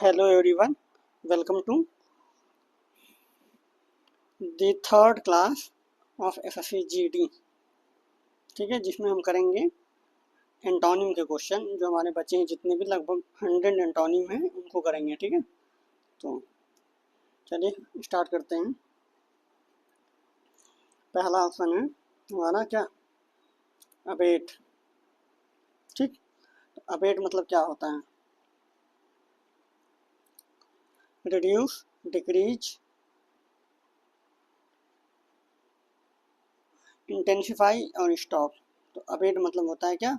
Hello everyone, welcome to the third class of SSC GD। ठीक है, जिसमें हम करेंगे एंटोनिम के क्वेश्चन। जो हमारे बच्चे हैं जितने भी लगभग 100 एंटोनिम हैं उनको करेंगे। ठीक है, तो चलिए स्टार्ट करते हैं। पहला ऑप्शन है हमारा क्या, अबेट। ठीक, तो अबेट मतलब क्या होता है? रिड्यूस, डिक्रीज, इंटेंसिफाई और स्टॉप। तो अबेट मतलब होता है क्या,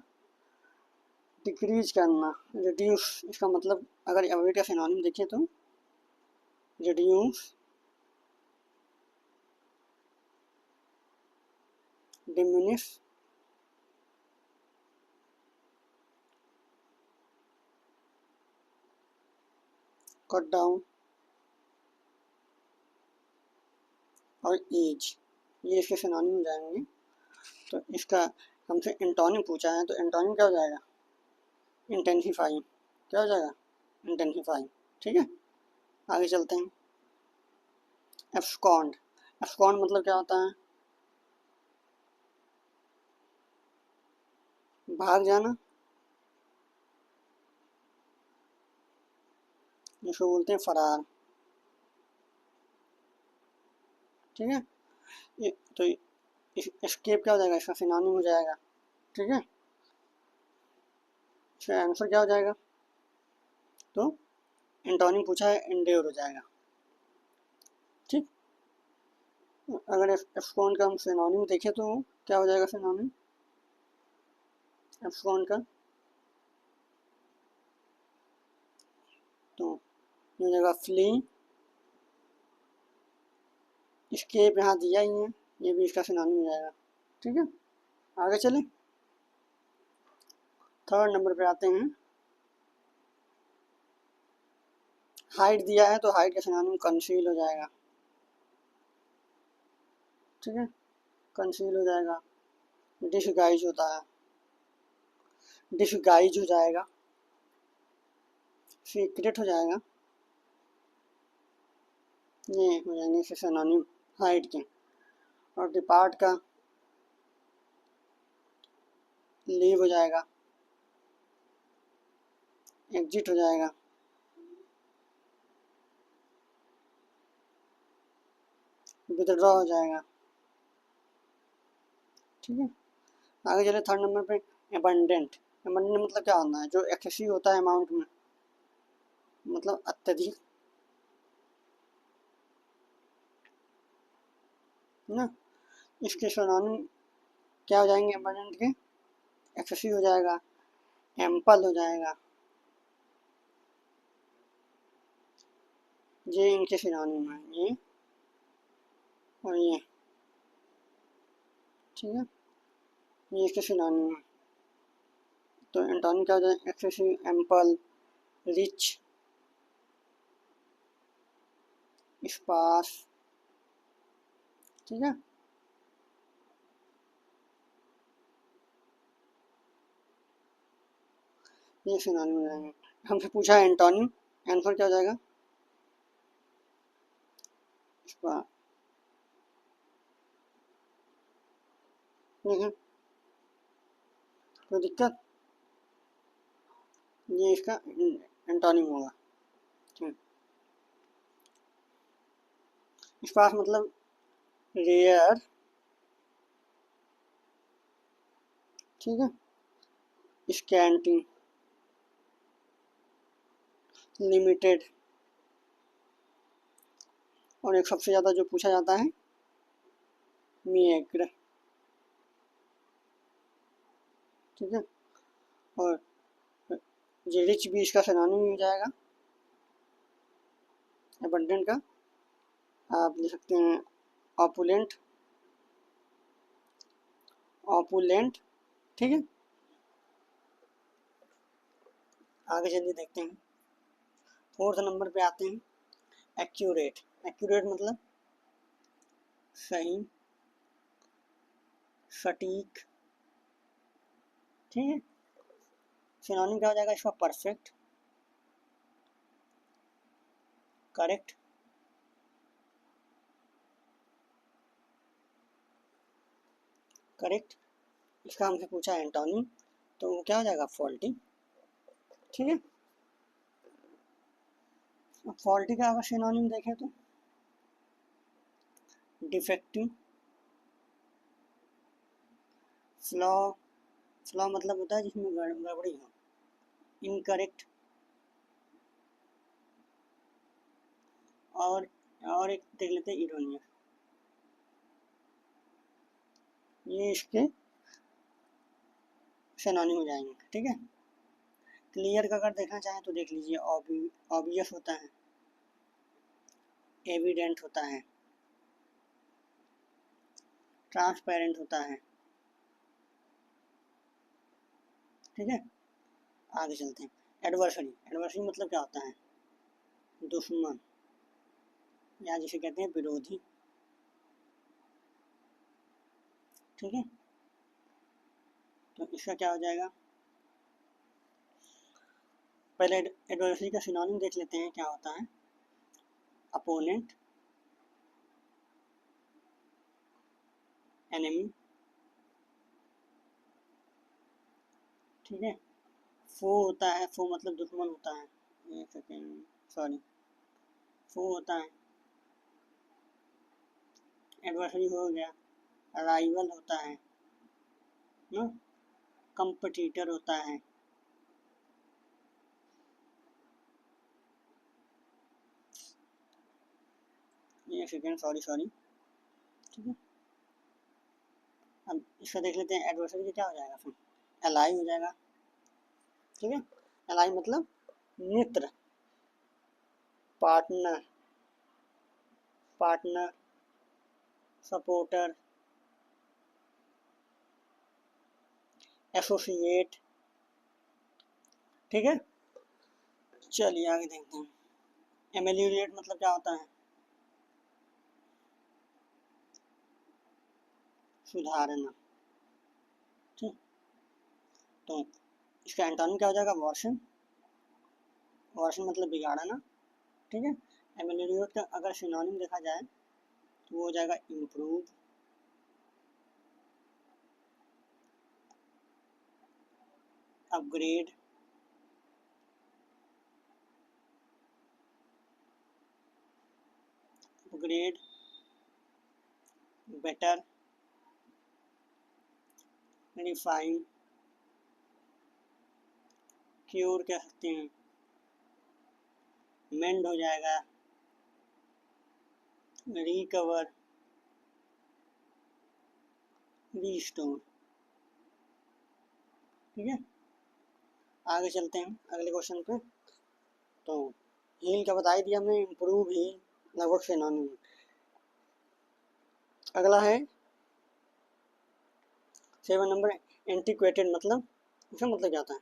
डिक्रीज करना, रिड्यूस। इसका मतलब अगर अबेट का सिनोनिम देखें तो रिड्यूस, डिमिनिश, कट डाउन और एज, ये इसके सिनोनिम हो जाएंगे। तो इसका हमसे एंटोनिम पूछा है, तो एंटोनिम क्या हो जाएगा? इंटेंसिफाई। क्या हो जाएगा? इंटेंसिफाई। ठीक है, आगे चलते हैं। एब्सकॉन्ड। एब्सकॉन्ड मतलब क्या होता है? भाग जाना, जिसको बोलते हैं फरार। ठीक है, ये तो एस्केप क्या हो जाएगा? इसका सिनोनिम हो जाएगा। ठीक है, इसका आंसर क्या हो जाएगा? तो एंटोनिम पूछा है, एंड्योर हो जाएगा। ठीक, अगर एब्सकॉन्ड का हम सिनोनिम देखें तो क्या हो जाएगा सिनोनिम एब्सकॉन्ड का? तो ये हो जाएगा फ्ली। एस्केप यहाँ दिया ही है, ये भी इसका सिनोनिम हो जाएगा। ठीक है, आगे चलें। थर्ड नंबर पे आते हैं। हाइड दिया है, तो हाइड का सिनोनिम कंसील हो जाएगा। ठीक है, कंसील हो जाएगा। डिसगाइज होता है, डिसगाइज हो जाएगा। सीक्रेट हो जाएगा। ये हो जाएंगे इसके सिनोनिम हाइड के। और डिपार्ट का लीव हो जाएगा, एग्जिट हो जाएगा, विथड्रॉ हो जाएगा। ठीक है, आगे चले थर्ड नंबर पे। एबंडेंट। एबंडेंट मतलब क्या होता है? जो एक्सेसिव होता है अमाउंट में, मतलब अत्यधिक ना। इसके सिनोनिम क्या हो जाएंगे एबंडेंट के? एक्सेसिव हो जाएगा, एम्पल हो जाएगा। ये इनके सिनोनिम है, ये और ये। ठीक है, ये इसके सिनोनिम है। तो एंटोनिम क्या हो जाएगा? Excessive, ample, rich, sparse. ठीक है, ये सिनोनिम हो जाएंगे। हमसे पूछा है एंटोनिम, आंसर क्या हो जाएगा? स्पार। ठीक है, कोई दिक्कत? ये इसका एंटोनिम होगा। ठीक, स्पार्स मतलब रेयर। ठीक है, स्कैंटी, लिमिटेड, और एक सबसे ज़्यादा जो पूछा जाता है मीएग्र। ठीक है, और ये रिच भी इसका सिनोनिम हो जाएगा एबंडेंट का। आप लिख सकते हैं ऑपुलेंट, ऑपुलेंट। ठीक है, आगे चलिए देखते हैं। फोर्थ नंबर पे आते हैं एक्यूरेट। एक्यूरेट मतलब सही, सटीक। ठीक है, सिनोनिम क्या हो जाएगा इसका? Perfect, correct. करेक्ट। इसका हमसे पूछा है एंटोनिम, तो वो क्या हो जाएगा, फॉल्टी। ठीक है, अब फॉल्टी का अगर सिनोनिम देखें तो डिफेक्टिव। फ्लॉ, फ्लॉ मतलब होता है जिसमें गड़बड़ी हो। इनकरेक्ट। और एक देख लेते हैं इरोनियस। ये इसके सिनोनिम हो जाएंगे। ठीक है, क्लियर का अगर देखना चाहें तो देख लीजिए, ऑब्वियस होता है, एविडेंट होता है, ट्रांसपेरेंट होता है। ठीक है, आगे चलते हैं। एडवर्सरी, एडवर्सरी मतलब क्या होता है, दुश्मन, या जिसे कहते हैं विरोधी। ठीक है, तो इसका क्या हो जाएगा, पहले एडवर्सरी का सिनोनिम देख लेते हैं क्या होता है। Opponent, enemy. ठीक है, फो होता है, फो मतलब दुश्मन होता है, एक सेकेंड, सॉरी, फो होता है। एडवर्सरी हो गया, राइवल होता है ना, कंपटीटर होता है। एक सेकेंड, सॉरी। ठीक है, अब इसका देख लेते हैं एडवर्सरी का क्या हो जाएगा, फिर एलाई हो जाएगा। ठीक है, एलाई मतलब मित्र, पार्टनर, पार्टनर, सपोर्टर, एसोसिएट। ठीक है, चलिए आगे देखते हैं। एमेलियोरेट मतलब क्या होता है, सुधारना। ठीक, तो इसका एंटोनिम क्या हो जाएगा, वर्सन। वर्सन मतलब बिगाड़ना। ठीक है, एमेलियोरेट का अगर सिनोनिम देखा जाए तो वो हो जाएगा improve, upgrade, upgrade, better, refine, cure कह सकते हैं, मेंड हो जाएगा, रिकवर, रीस्टोर। ठीक है, आगे चलते हैं अगले क्वेश्चन पे। तो हील का बता ही दिया हमने, इम्प्रूव, हील लगभग सिनोनिम। अगला है 7 नंबर, एंटीक्वेटेड मतलब, इसका मतलब क्या होता है,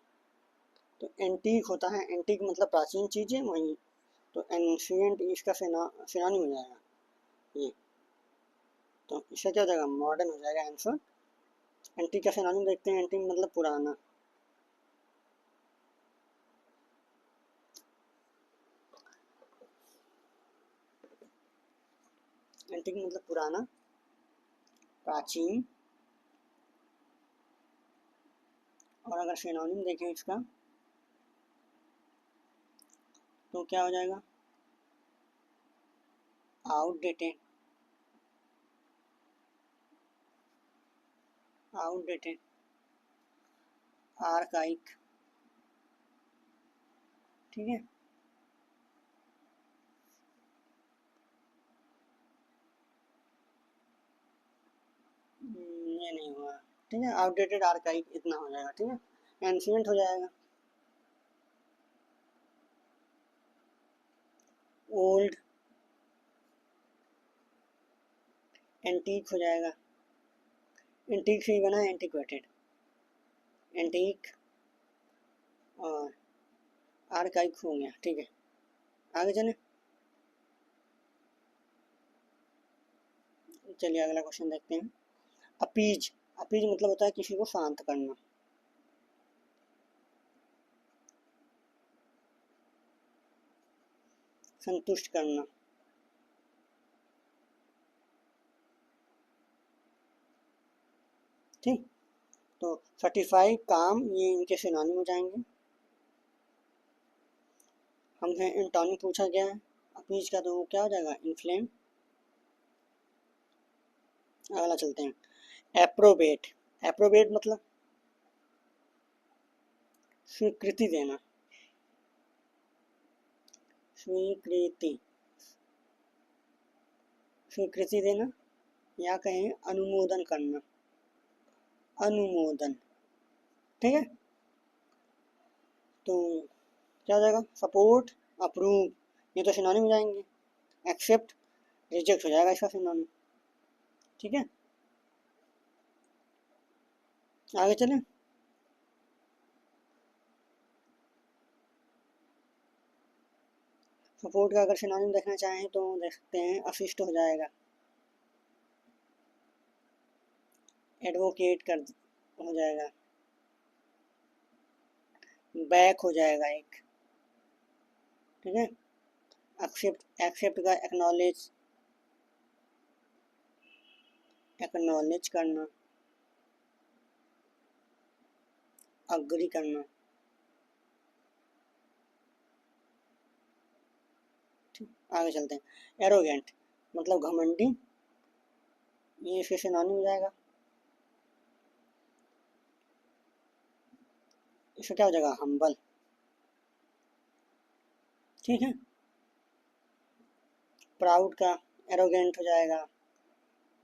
तो एंटीक होता है, एंटीक मतलब प्राचीन चीज़ें, वही तो एंशियंट इसका सिनोनिम हो जाएगा ये, तो इसका क्या हो जाएगा, मॉडर्न हो जाएगा आंसर। एंटीक का सिनोनिम देखते हैं, एंटीक मतलब पुराना। एंटीक मतलब पुराना, प्राचीन। और अगर सिनोनिम देखें इसका तो क्या हो जाएगा, आउटडेटेड, आउटडेटेड, आर्काइक। ठीक है, ये नहीं हुआ। ठीक है, आउटडेटेड, आर्काइक इतना हो जाएगा। ठीक है, एंशियंट हो जाएगा, ओल्ड, एंटीक हो जाएगा, एंटीक से ही बना है एंटीक्वेटेड, एंटीक, और आर्काइक हो गया। ठीक है, आगे चले, चलिए अगला क्वेश्चन देखते हैं। अपीज, अपीज मतलब होता है किसी को शांत करना। संतुष्ट करना। ठीक, तो सेटिस्फाई, काम, ये इनके सिनोनिम हो जाएंगे। हमसे एंटोनिम पूछा गया है अपीज का, तो वो क्या हो जाएगा? इन्फ्लेम। अगला चलते हैं, एप्रोबेट। एप्रोबेट मतलब स्वीकृति देना। स्वीकृति, स्वीकृति देना, या कहें अनुमोदन करना। अनुमोदन, ठीक है। तो क्या हो जाएगा? सपोर्ट, अप्रूव, ये तो सिनोनिम हो जाएंगे। एक्सेप्ट, रिजेक्ट हो जाएगा इसका सिनोनिम। ठीक है, आगे चलें। सपोर्ट का अगर सिनोनिम देखना चाहें तो देख सकते हैं, असिस्ट हो जाएगा, एडवोकेट कर हो जाएगा, बैक हो जाएगा एक। ठीक है, एक्सेप्ट, एक्सेप्ट का एक्नॉलेज, एक्नॉलेज करना, अग्री करना। ठीक, आगे चलते हैं। एरोगेंट मतलब घमंडी, ये इसके सिनोनिम हो जाएगा। इसका क्या हो जाएगा? हम्बल। ठीक है, प्राउड का एरोगेंट हो जाएगा,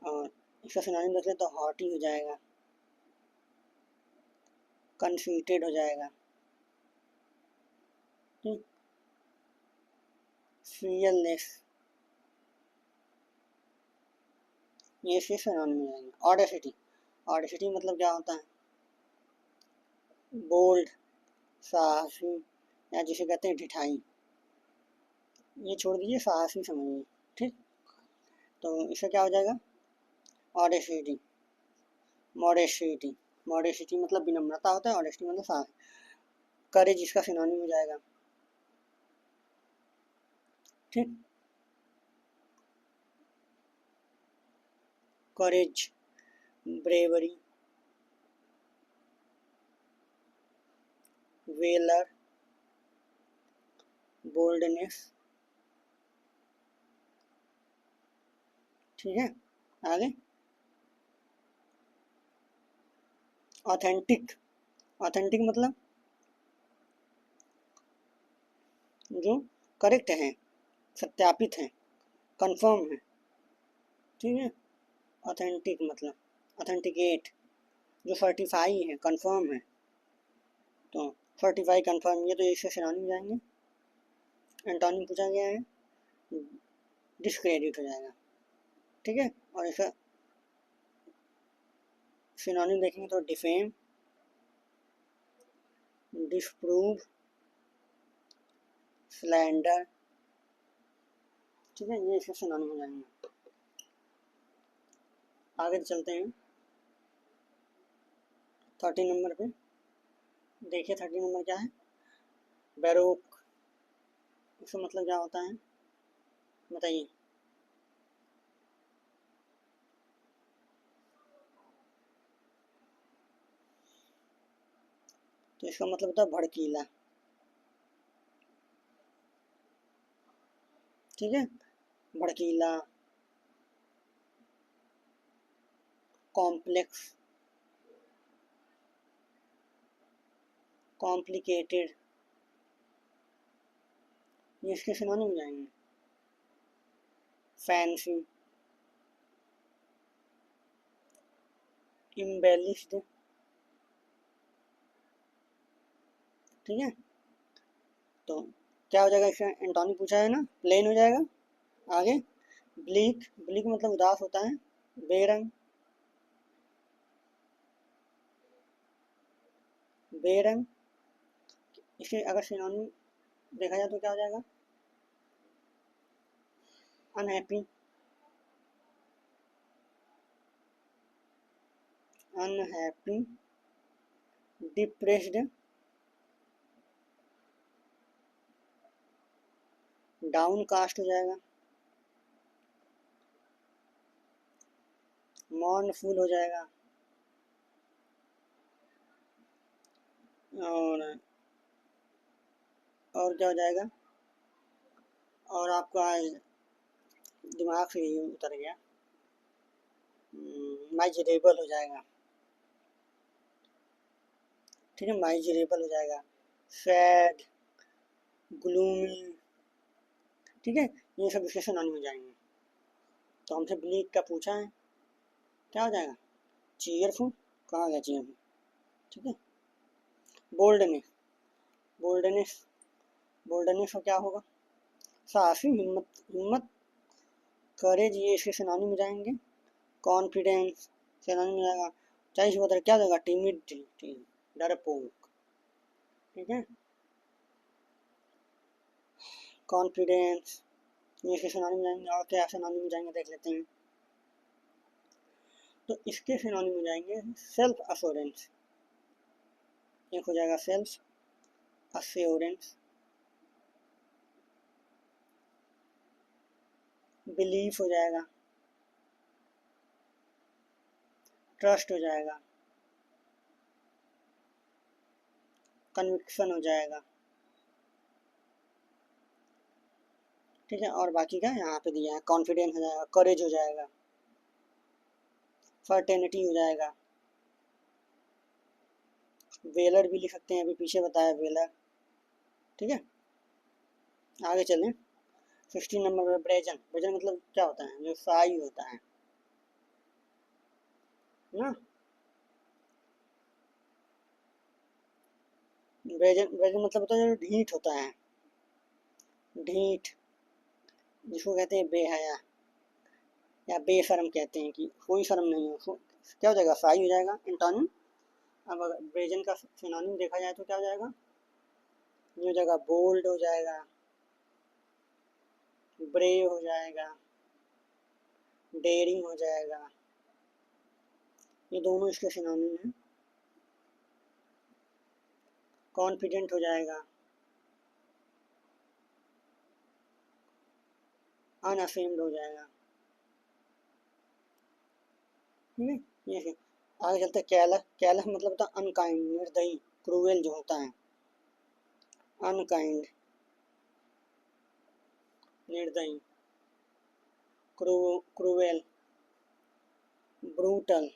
और इसका सिनोनिम देख ले तो हॉटी हो जाएगा, कंसीटेड हो जाएगा। ठीक, फियरलेस, ये इसके सिनोनिम हो जाएंगे। ऑडेसिटी, ऑडेसिटी मतलब क्या होता है? बोल्ड, साहसी, या जिसे कहते हैं ढिठाई। ये छोड़ दीजिए, साहसी समझिए। ठीक, तो इसका क्या हो जाएगा? Audacity, modesty. मॉडेस्टी मतलब विनम्रता होता है, ऑडेस्टी मतलब साहस। करेज इसका सिनोनिम हो जाएगा। ठीक, करेज, ब्रेवरी, वेलर, बोल्डनेस। ठीक है, आगे ऑथेंटिक। ऑथेंटिक मतलब जो करेक्ट है, सत्यापित है, कंफर्म है। ठीक है, ऑथेंटिक मतलब ऑथेंटिकेट, जो सर्टिफाई है, कंफर्म है। तो सर्टिफाई, कंफर्म, ये तो इससे सिनोनिम जाएंगे। एंटोनिम पूछा गया है, डिस्क्रेडिट हो जाएगा। ठीक है, और इसका सिनोनिम देखेंगे तो डिफेम, डिसप्रूव, स्लैंडर। ठीक है, ये इसके सिनोनिम हो जाएंगे। आगे चलते हैं 30 नंबर पे। देखिए 30 नंबर क्या है? बैरोक, इसका मतलब क्या होता है बताइए? तो इसका मतलब होता है भड़कीला। ठीक है, भड़कीला, कॉम्प्लेक्स, कॉम्प्लिकेटेड, ये इसके सिनोनिम हो जाएंगे। फैंसी, इम्बेलिश्ड। ठीक है, तो क्या हो जाएगा? इसका एंटोनी पूछा है ना, प्लेन हो जाएगा। आगे ब्लीक, ब्लीक मतलब उदास होता है, बेरंग, बेरंग। इसके अगर सिनोनिम देखा जाए तो क्या हो जाएगा? Unhappy, unhappy, depressed, downcast हो जाएगा, मॉर्नफुल हो जाएगा, और क्या हो जाएगा, और आपका दिमाग से ही उतर गया, माइजरेबल हो जाएगा। ठीक है, माइजरेबल हो जाएगा, सैड, ग्लूमी। ठीक है, ये सब इसके सिनोनिम हो जाएंगे। तो हमसे ब्लीक का पूछा है, क्या हो जाएगा, चीयरफुल। कहाँ गया चीयरफुल। ठीक है, बोल्डनेस, बोल्डनेस, बोल्डनेस को क्या होगा, साहसी, हिम्मत, हिम्मत, करेज, ये इसके सिनोनिम में जाएंगे। कॉन्फिडेंस सिनोनिम में जाएगा। चाहिए बता क्या जाएगा, टिमिडिटी, डरपोक। ठीक है, कॉन्फिडेंस, ये इसके सिनोनिम में जाएंगे। और क्या सिनोनिम में जाएंगे देख लेते हैं। तो इसके सिनोनिम में जाएंगे सेल्फ अश्योरेंस, एक हो जाएगा सेल्फ अश्योरेंस, बिलीफ हो जाएगा, ट्रस्ट हो जाएगा, कन्विक्शन हो जाएगा। ठीक है, और बाकी का यहाँ पे दिया है, कॉन्फिडेंस हो जाएगा, करेज हो जाएगा, सर्टेनिटी हो जाएगा, वेलर भी लिख सकते हैं, अभी पीछे बताया वेलर। ठीक है, आगे चलें। 16 नंबर पे ब्रेजन, ब्रेजन मतलब क्या होता है, जो फ्राई होता है ना। ब्रेजन, ब्रेजन मतलब होता है जो ढीठ होता है, ढीठ, जिसको कहते हैं बेहया या बेशर्म कहते हैं, कि कोई शर्म नहीं हो। क्या हो जाएगा, फ्राई हो जाएगा, एंटोनिम। अब अगर ब्रेजन का सिनोनिम देखा जाए तो क्या हो जाएगा, ये हो जाएगा बोल्ड हो जाएगा, ब्रेव हो जाएगा, डेयरिंग हो जाएगा। ये दोनों इसके सिनोनिम हैं। कॉन्फिडेंट हो जाएगा, अनअफेम्ड हो जाएगा। ठीक है, ये है। आगे चलते कैलस, कैलस मतलब होता है अनकाइंड, निर्दयी, क्रूएल जो होता है, अनकाइंड, निर्दयी, क्रूएल, ब्रूटल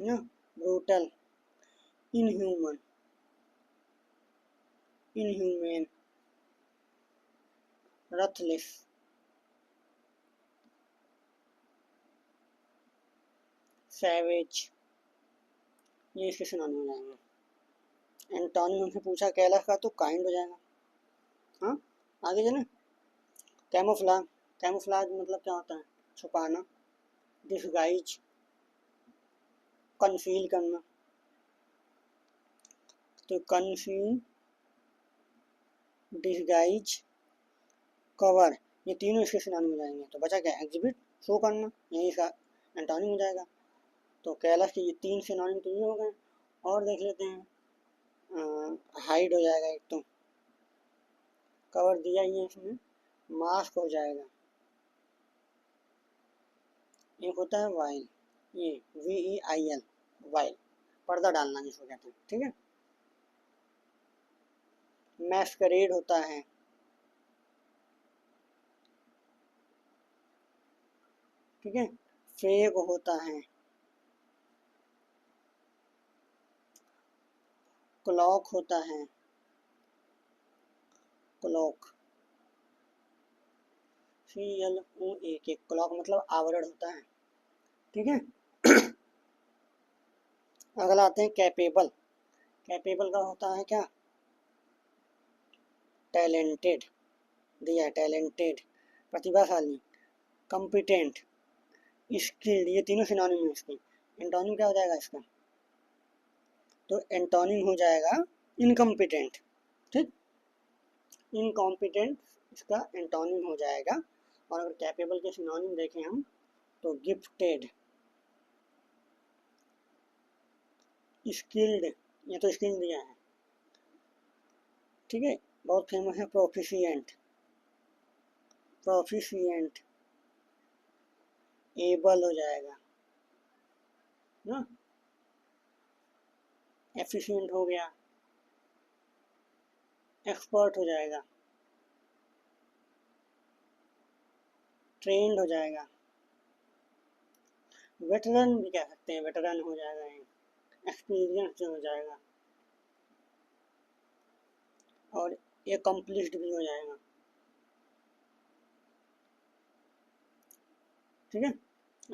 ना, ब्रूटल, इनह्यूमन, इनह्यूमेन, रथलेस, सैवेज, ये इसके सिनोनिम हो जाएंगे। एंटोनिम हमसे पूछा कैलस का, तो काइंड हो जाएगा। हाँ, आगे चले। कैमोफ्लाज, कैमोफ्लाज मतलब क्या होता है, छुपाना, डिसगाइज, कन्सील करना। तो कन्सील, डिसगाइज, कवर, ये तीनों इसके सिनोनिम हो जाएंगे। तो बचा क्या, एग्जिबिट, शो करना, यही इसका एंटोनिम हो जाएगा। तो कैलस के ये तीन सिनोनिम तो ये हो गए। और देख लेते हैं, हाइड हो जाएगा एक, तो कवर दिया ही है इसमें, मास्क हो जाएगा, एक होता है वाइल, ये VEIL, वाइल, पर्दा डालना जिसको कहते हैं। ठीक है, मैस्करेड होता है, ठीक है, फेक होता है, क्लॉक होता है, क्लॉक, CLOAK, क्लॉक मतलब आवरण होता है। ठीक है, अगला आते हैं कैपेबल। कैपेबल का होता है क्या, टैलेंटेड, दिया है टैलेंटेड, प्रतिभाशाली, कॉम्पिटेंट, स्किल्ड, ये तीनों सिनोनिम है इसके। एंटोनिम क्या हो जाएगा इसका, तो एंटोनिम हो जाएगा इनकम्पिटेंट। ठीक, इनकॉम्पिटेंट इसका एंटोनिम हो जाएगा। और अगर कैपेबल के सिनोनिम देखें हम, तो गिफ्टेड, स्किल्ड, ये तो स्किल दिया है, ठीक है, बहुत फेमस है प्रोफिशिएंट, प्रोफिशिएंट, एबल हो जाएगा ना, एफिशिएंट हो गया, एक्सपर्ट हो जाएगा, ट्रेंड हो जाएगा, वेटरन भी कह सकते हैं, वेटरन हो जाएगा, एक्सपीरियंस हो जाएगा, और एकम्प्लिश्ड भी हो जाएगा। ठीक है,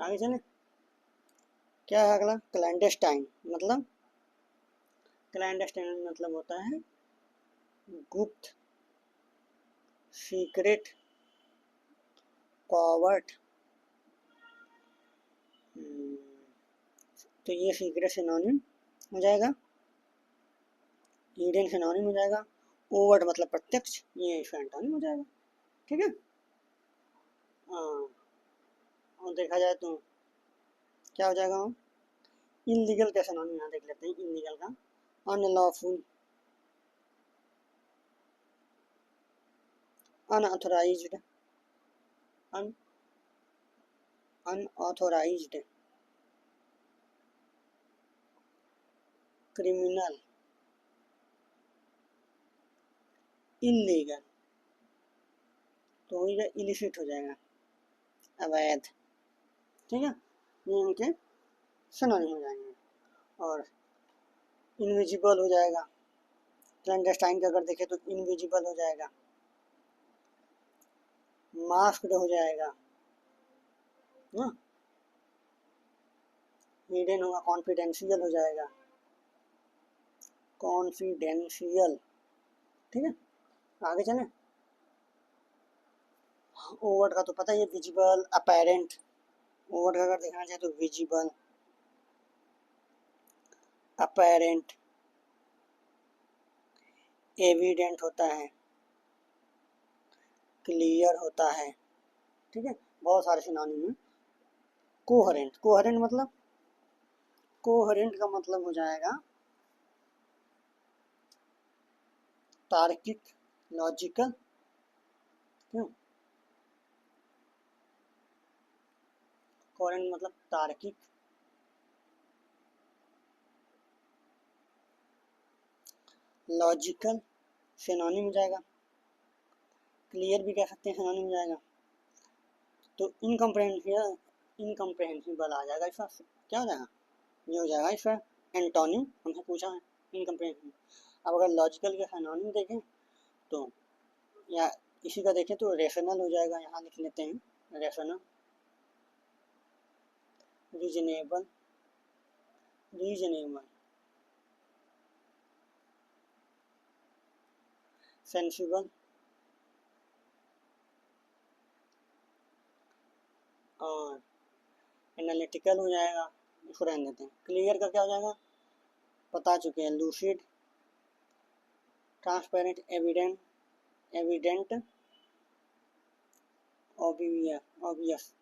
आगे चले। क्या है अगला? क्लैंडेस्टाइन, मतलब क्लैंडेस्टाइन मतलब होता है गुप्त, सीक्रेट, कॉवर्ट। तो ये सीक्रेट सिनोनिम हो जाएगा, हिडन सिनोनिम हो जाएगा, ओवर्ट मतलब प्रत्यक्ष, ये इसका एंटोनिम हो जाएगा। ठीक है, हाँ, और देखा जाए तो क्या हो जाएगा? इनलीगल का सिनोनिम यहाँ देख लेते हैं, इनलीगल का अनलॉफुल, अनऑथराइज्ड, अन अनऑथराइज्ड, क्रिमिनल, इनलीगल, तो हो जाएगा इलिसिट हो जाएगा, अवैध। ठीक है, ये इनके सिनोनिम हो जाएंगे। और इनविजिबल हो जाएगा, क्लैंडेस्टाइन का अगर देखें तो इनविजिबल हो जाएगा, मास्क्ड हो जाएगा ना, हिडन होगा, कॉन्फिडेंशियल हो जाएगा, कॉन्फिडेंशियल। ठीक है, आगे चलें। ओवर्ट का तो पता ही है, विजिबल, अपैरेंट। ओवर्ट का अगर देखना चाहे तो विजिबल, अपैरेंट, एविडेंट होता है, क्लियर होता है। ठीक है, बहुत सारे सिनोनिम हैं। कोहेरेंट, कोहेरेंट मतलब, कोहेरेंट का मतलब हो जाएगा तार्किक, लॉजिकल। क्यों? कोहेरेंट मतलब तार्किक, लॉजिकल सिनोनिम हो जाएगा, क्लियर भी कह सकते हैं, सिनोनिम हो जाएगा। तो इनकम्प्रेहेंसिबल आ जाएगा इसका, क्या हो जाएगा? ये हो जाएगा इसका एंटोनिम, हमसे पूछा है इनकम्प्रेहेंसिबल। अब अगर लॉजिकल के सिनोनिम देखें तो, या इसी का देखें तो रेशनल हो जाएगा, यहाँ लिख लेते हैं, रेशनल, रीजनेबल, रीजनेबल, सेंसिबल, और एनालिटिकल हो जाएगा, इसको रहने देते हैं। क्लियर का क्या हो जाएगा? बता चुके हैं, lucid, transparent, evident, evident, obvious.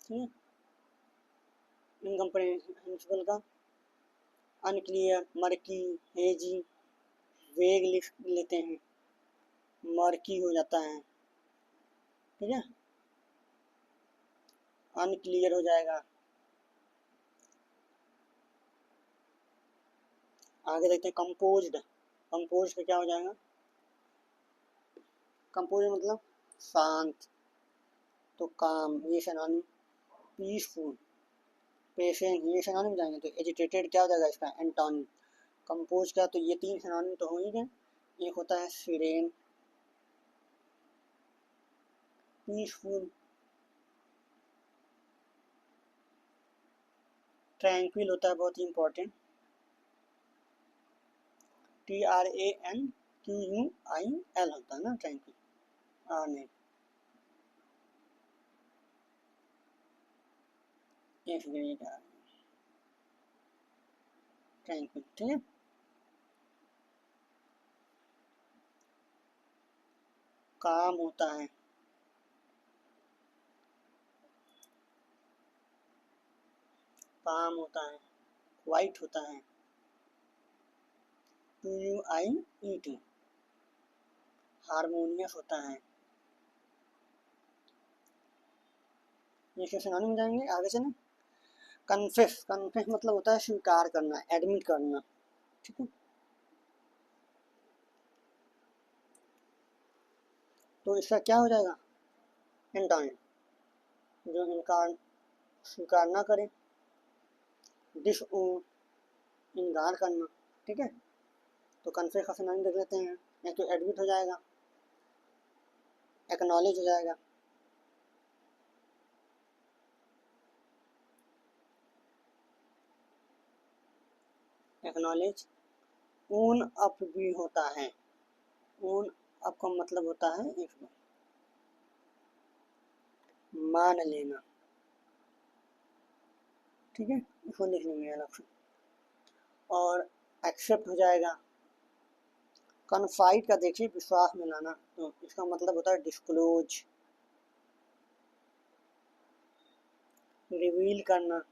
ठीक है, इनकम्प्रेहेंसिबल का अनक्लियर, मर्की, हेजी, वेग लिख लेते हैं, मर्की हो जाता है। ठीक है, अनक्लियर हो जाएगा। आगे देखते हैं कंपोज्ड, कंपोज का क्या हो जाएगा? कंपोज मतलब शांत, तो काम, ये सिनोनिम। पीसफुल, पेशेंट, ये सिनोनिम जाएंगे। तो एजिटेटेड क्या हो जाएगा इसका एंटोनिम। कंपोज का तो ये तीन सिनोनिम तो हो ही गए। एक होता है सीरेन, पीसफुल, ट्रैंक्विल होता है, बहुत ही इंपॉर्टेंट, TRANQUIL होता है ना, ट्रैंक्विल। नहीं, ये ट्रैंक्विल। ठीक है, काम होता है, काम होता है, वाइट होता है, QUIET, हारमोनियस होता है। ये इसके सिनोनिम में जाएंगे। आगे चलें। कन्फेस, कन्फेस मतलब होता है स्वीकार करना, एडमिट करना, ठीक है। तो इसका क्या हो जाएगा एंटोनिम, जो इनकार स्वीकार ना करे, डिसओन इनकार करना, ठीक है। तो कन्फेस का सिनोनिम देख लेते हैं। एक तो एडमिट हो जाएगा, एक्नॉलेज हो जाएगा, एक्नॉलेज। ओन अप भी होता है। ओन अप का मतलब होता है एक मान लेना, ठीक है, इसको लिख लेंगे अलग से। और एक्सेप्ट हो जाएगा। कन्फाइड का देखिए विश्वास में लाना, तो इसका मतलब होता है डिस्क्लोज, रिवील करना,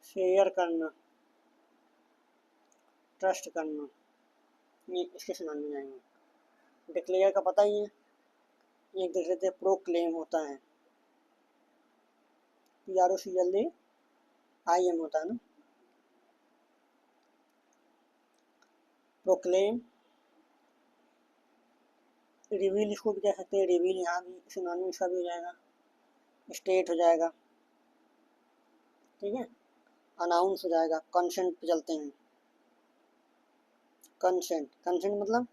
शेयर करना, ट्रस्ट करना, ये इसके सिनोनिम में जाएंगे। डिक्लेयर का पता ही है, एक देख लेते हैं प्रोक्लेम होता है, PROCLAIM होता है ना, प्रोक्लेम। रिवील इसको भी कह सकते हैं, रिवील यहाँ भी सिनोनिम इसका भी हो जाएगा, स्टेट हो जाएगा, ठीक है। अनाउंस हो जाएगा। कंसेंट पे चलते हैं। कंसेंट, कंसेंट मतलब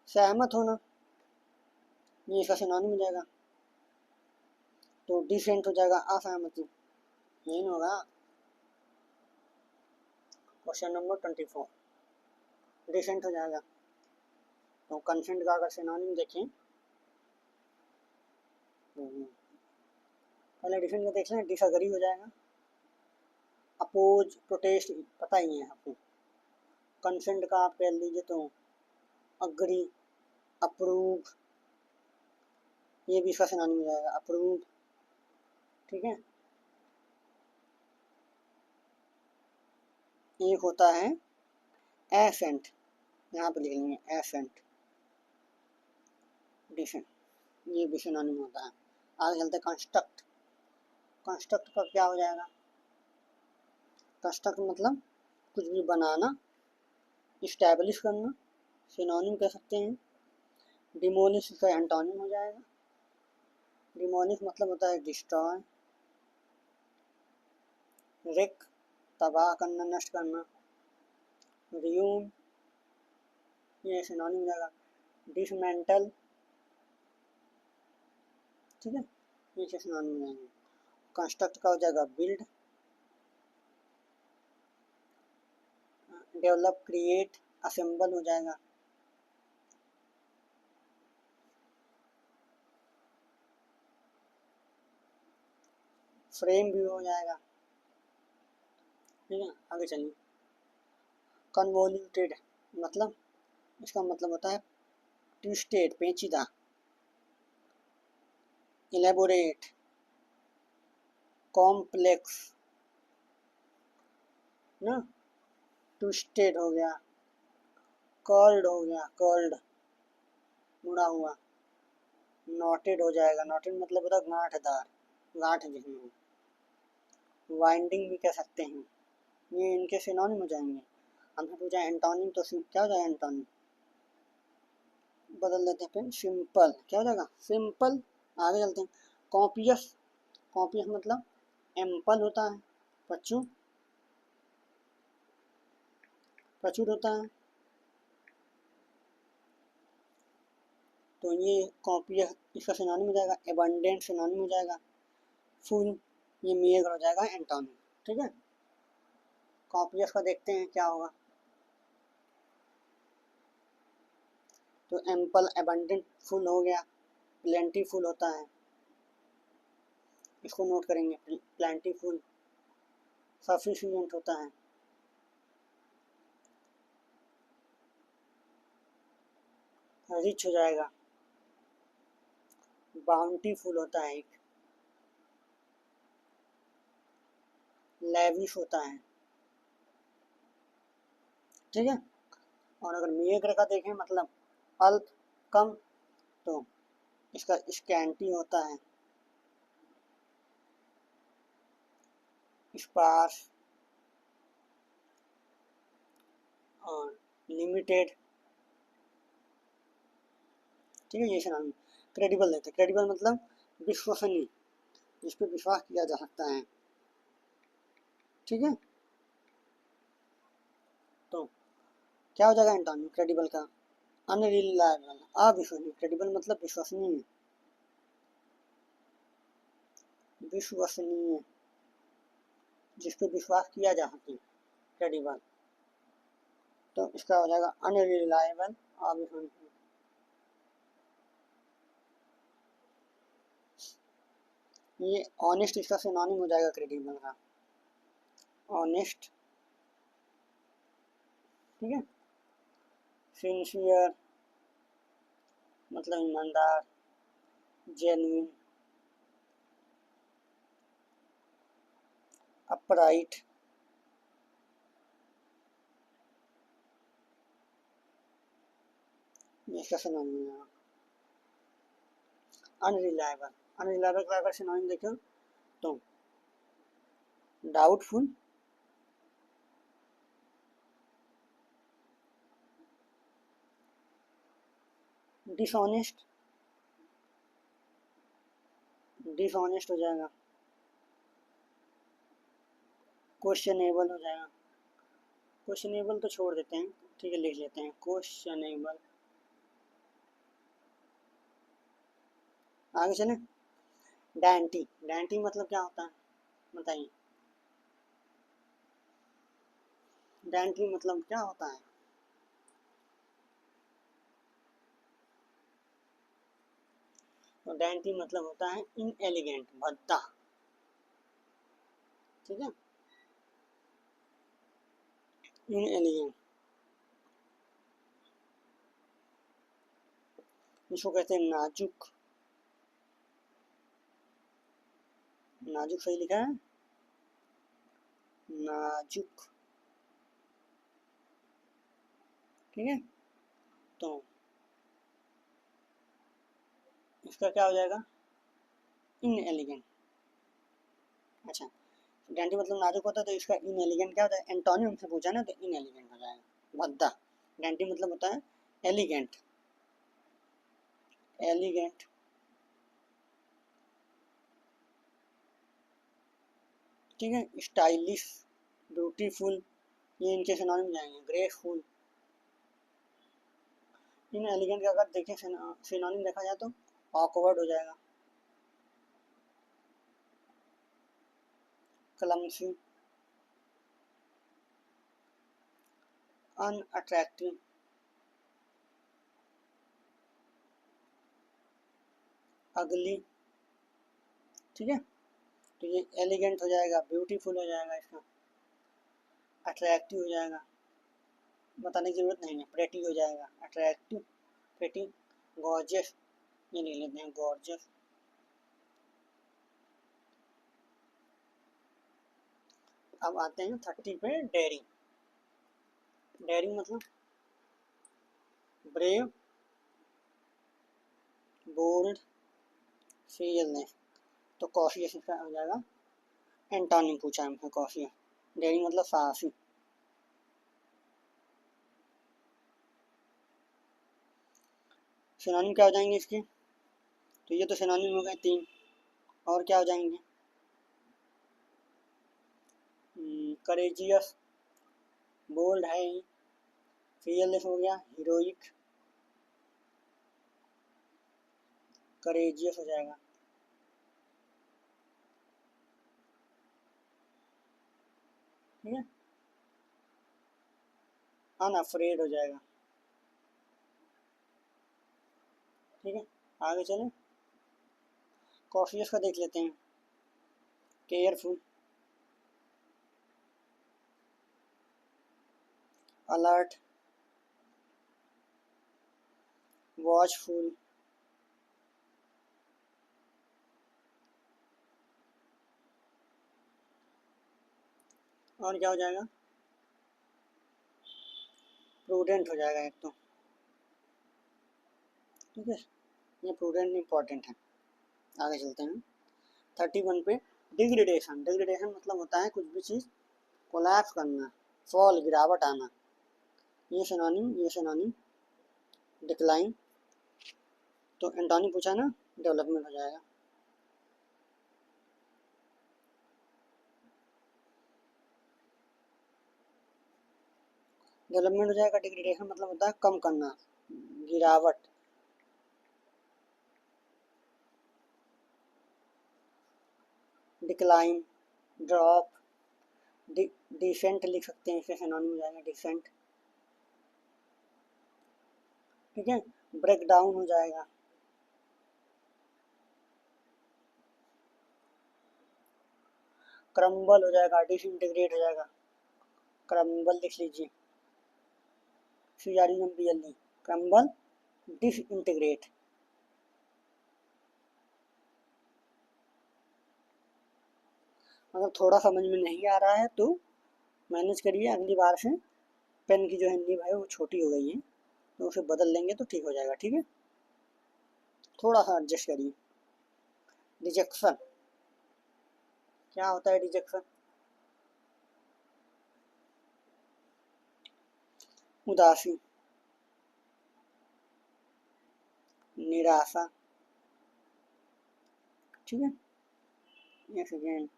सहमत होना, ये इसका सिनोनिम हो जाएगा। तो डिसेंट हो जाएगा असहमति, यही होगा। क्वेश्चन नंबर 24 डिसेंट हो जाएगा। तो कंसेंट का अगर सिनोनिम देखें तो पहले डिसेंट का देख लें। डिसएग्री हो जाएगा, अपोज, प्रोटेस्ट पता ही है आपको। कंसेंट का आप कह लीजिए तो अग्री, अप्रूव, ये भी इसका सिनोनिम हो जाएगा, अप्रूव, ठीक है। एक होता है एसेंट, यहाँ पे लिख लेंगे एसेंट, डिसेंट, ये भी सिनोनिम होता है। आगे चलते हैं कंस्ट्रक्ट। कंस्ट्रक्ट का क्या हो जाएगा? कंस्ट्रक्ट मतलब कुछ भी बनाना, इस्टेब्लिश करना, सिनोनिम कह सकते हैं। डिमोलिश का एंटोनिम हो जाएगा। डिमोलिश मतलब होता है डिस्ट्रॉय, रिक तबाह करना, नष्ट करना, रियूम ये सिनोनिम हो जाएगा। डिसमेंटल, ठीक है, ये सिनोनिम हो जाएंगे। कंस्ट्रक्ट का हो जाएगा बिल्ड, डेवलप, क्रिएट, असेंबल हो जाएगा। फ्रेम भी हो जाएगा, ठीक है। आगे चलिए। कन्वोल्यूटेड मतलब, इसका मतलब होता है ट्विस्टेड, पेचीदा। इलेबोरेट, कॉम्प्लेक्स ना, ट्विस्टेड हो गया, कर्ल्ड हो गया, कर्ल्ड मुड़ा हुआ, नॉटेड हो जाएगा। नॉटेड मतलब होता है गांठदार, गांठ जिसमें हो। वाइंडिंग भी कह सकते हैं। ये इनके सिनोनिम हो जाएंगे। हमसे पूछा एंटोनिम, तो क्या हो जाएगा एंटोनिम? बदल देते हैं फिर सिंपल, क्या हो जाएगा सिंपल। आगे चलते हैं। कॉपियस, कॉपियस मतलब एम्पल होता है, प्रचुर, प्रचुर होता है। तो ये कॉपियस इसका सिनोनिम हो जाएगा। एबंडेंट सिनोनिम हो जाएगा। फुल, ये मेयर हो जाएगा एंटोनिम, ठीक है। कॉपियस का देखते हैं क्या होगा। तो एम्पल, एबंडेंट, फुल हो गया। प्लेंटीफुल होता है, इसको नोट करेंगे। प्लेंटीफुल, सफिशिएंट होता है, रिच हो जाएगा। बाउंटीफुल होता है एक, लेविश होता है, ठीक है। और अगर मेयर का देखें मतलब अल्प कम, तो इसका स्कैंटी होता है स्पार्स और लिमिटेड। ठीक है, ये सिनोनिम। क्रेडिबल लेते हैं, क्रेडिबल मतलब विश्वसनीय, जिस पर विश्वास किया जा सकता है। ठीक है, तो क्या हो जाएगा एंटोनिम क्रेडिबल का? अनरिलायबल, अविश्वसनीय। क्रेडिबल मतलब विश्वसनीय, विश्वसनीय जिस पर विश्वास किया जा सके, क्रेडिबल। तो इसका हो जाएगा अनरिलायबल, अविश्वसनीय। ये ऑनेस्ट इसका सिनोनिम हो जाएगा क्रेडिबल का, ऑनेस्ट। ठीक है, सिंसियर मतलब ईमानदार, जेन्युइन, अपराइट, इसका सिनोनिम है। अनरिलायबल, अनरिलायबल का अगर सिनोनिम देखो तो डाउटफुल, डिसऑनेस्ट, डिसऑनेस्ट हो जाएगा, क्वेश्चनेबल हो जाएगा। क्वेश्चनेबल तो छोड़ देते हैं, ठीक है, लिख लेते हैं क्वेश्चनेबल। आगे चले, डैंटी, डैंटी मतलब क्या होता है बताइए, डैंटी मतलब क्या होता है? तो डैंटी मतलब होता है इनएलिगेंट, भद्दा। ठीक है, इनएलिगेंट, इसको कहते हैं नाजुक। नाजुक सही लिखा है, नाजुक। ठीक है, तो इसका क्या हो जाएगा? इनएलिगेंट। अच्छा, डैंटी मतलब नाजुक होता है, तो इसका इनएलिगेंट क्या होता है? एंटोनिम हमसे पूछा ना, तो इनएलिगेंट हो जाएगा, भद्दा। डैंटी मतलब होता है एलिगेंट, एलिगेंट। ठीक है, स्टाइलिश, ब्यूटीफुल, ये इनके सिनोनिम जाएंगे। ग्रेसफुल, इन एलिगेंट का अगर देखें सिनोनिम देखा जाए तो ऑकवर्ड हो जाएगा, क्लमसी, अनअट्रैक्टिव, अगली। ठीक है, तो ये एलिगेंट हो जाएगा, ब्यूटीफुल हो जाएगा, इसका अट्रैक्टिव हो जाएगा, बताने की जरूरत नहीं है, प्रेटी हो जाएगा, अट्रैक्टिव, प्रेटी, गॉर्जियस, ये ले लेते हैं गॉर्जियस। अब आते हैं 30 पे, डेयरिंग। डेयरिंग मतलब ब्रेव, बोल्ड, फियरलेस। तो कॉशियस इसका हो जाएगा, एंटोनिम पूछा हमसे कॉशियस। डेयरिंग मतलब साहसी। सिनोनिम क्या हो जाएंगे इसके? तो ये तो सिनोनिम हो गए 3, और क्या हो जाएंगे? करेजियस, बोल्ड है, फियरलेस हो गया, हीरोइक, करेजियस हो जाएगा। ठीक है, अनअफ्रेड हो जाएगा। ठीक है, आगे चलें, कॉशियस का देख लेते हैं। केयरफुल, अलर्ट, वॉचफुल, और क्या हो जाएगा? प्रूडेंट हो जाएगा एक तो। ठीक है, ये प्रूडेंट इंपॉर्टेंट है। आगे चलते हैं 31 पे। डिग्रेडेशन, डिग्रेडेशन मतलब होता है कुछ भी चीज़ कोलैप्स करना, फॉल गिरावट आना। ये सिनोनिम, ये सिनोनिम। डिक्लाइन, तो एंटोनिम पूछा ना, डेवलपमेंट हो जाएगा। डेवलपमेंट हो जाएगा। डिग्रेडेशन मतलब होता है कम करना, गिरावट। डिक्लाइन, ड्रॉप, डिसेंट लिख सकते हैं, इससे सिनोनिम हो जाएगा डिसेंट। ठीक है, ब्रेक डाउन हो जाएगा। क्रम्बल हो जाएगा, डिसइंटीग्रेट हो जाएगा। क्रम्बल लिख लीजिए, CRUMBLE, क्रम्बल डिसइंटीग्रेट। अगर थोड़ा समझ में नहीं आ रहा है तो मैनेज करिए, अगली बार से पेन की जो हिंदी है वो छोटी हो गई है तो उसे बदल लेंगे तो ठीक हो जाएगा। ठीक है, थोड़ा सा एडजस्ट करिए। रिजेक्शन, क्या होता है रिजेक्शन? उदासी, निराशा। ठीक है, एक सेकेंड।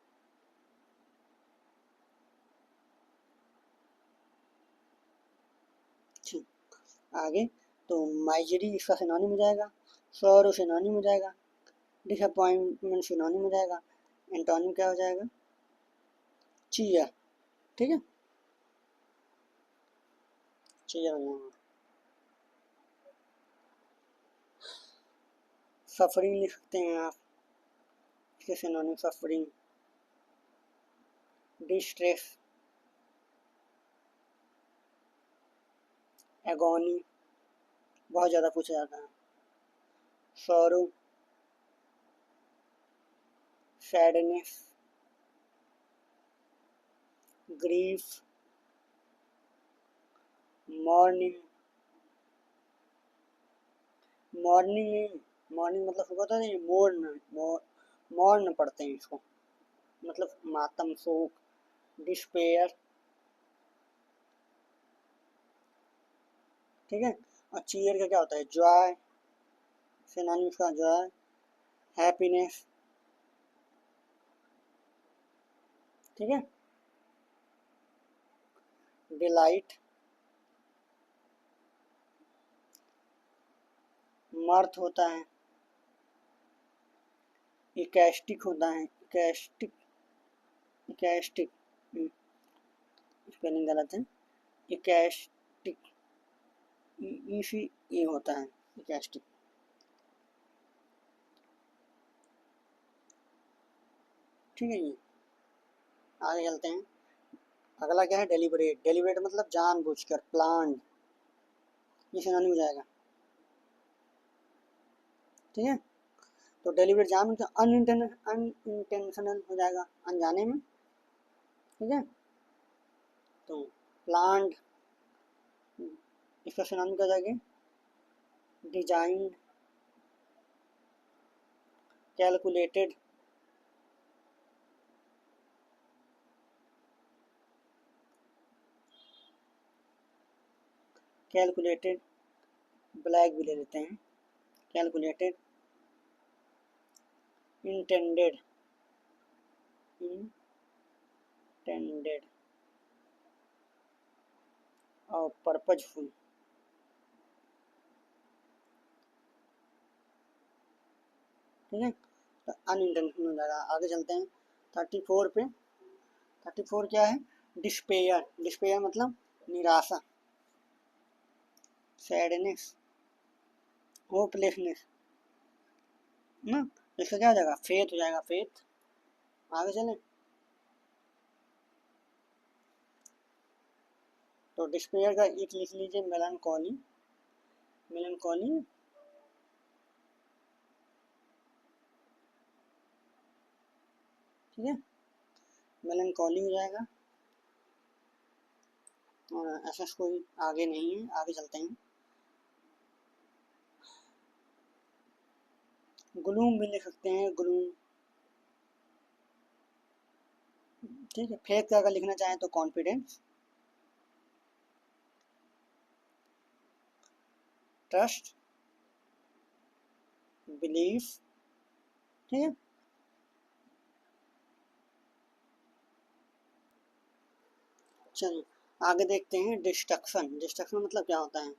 ठीक, आगे तो माइजरी इसका सिनोनिम हो जाएगा, सौर सिनोनिम हो जाएगा, डिसअपॉइंटमेंट सिनोनिम हो जाएगा। एंटोनिम क्या हो जाएगा? चियर। ठीक है, चियर हो जाएगा। सफरिंग लिख सकते हैं आप, इसके सिनोनिम सफरिंग, डिस्ट्रेस, एगोनी, बहुत ज़्यादा पूछा जाता है। Sorrow, sadness, grief, morning. Morning नहीं, मॉर्निंग मतलब सुबह तो नहीं, मोर्न, मॉर्न पढ़ते हैं इसको, मतलब मातम, शोक। डिस्पेयर। ठीक है, और चीयर का क्या होता है? जॉय, सिनोनिम का जॉय, हैप्पीनेस। ठीक है, डिलाइट, मर्थ होता है, इकैस्टिक होता है, इकैस्टिक, इकैस्टिक, स्पेलिंग गलत है, इकैस्टिक, ई सी ए होता है, इकैस्टिक। ठीक है जी, आगे चलते हैं। अगला क्या है? डेलिबरेट, डेलिबरेट मतलब जानबूझकर, प्लान। ये सिनोनिम हो जाएगा। ठीक है, तो डेलिबरेट जान अनइंटेंशनल हो जाएगा, अनजाने में। ठीक है, तो प्लान्ड, इसका सिनोनिम क्या जाएगा? डिजाइन, कैलकुलेटेड, कैलकुलेटेड, ब्लैक भी ले लेते हैं, कैलकुलेटेड, इंटेंडेड, इंटेंडेड, और पर्पजफुल। ठीक है, तो अनइंटेंशनल हो जाएगा। आगे चलते हैं 34 पे। 34 क्या है? डिस्पेयर, डिस्पेयर मतलब निराशा, सैडनेस, होपलेसनेस ना। इसका क्या हो जाएगा? फेथ हो जाएगा, फेथ। आगे चलें तो डिस्पेयर का एक लिख लीजिए, मेलानकॉली, मेलानकॉली। ठीक है, मेलानकॉली हो जाएगा। और ऐसा कोई आगे नहीं है, आगे चलते हैं। ग्लूम भी लिख सकते हैं, ग्लूम। ठीक है, फेथ का अगर लिखना चाहें तो कॉन्फिडेंस, ट्रस्ट, बिलीफ। ठीक है, चलिए आगे देखते हैं डिस्ट्रक्शन। डिस्ट्रक्शन मतलब क्या होता है?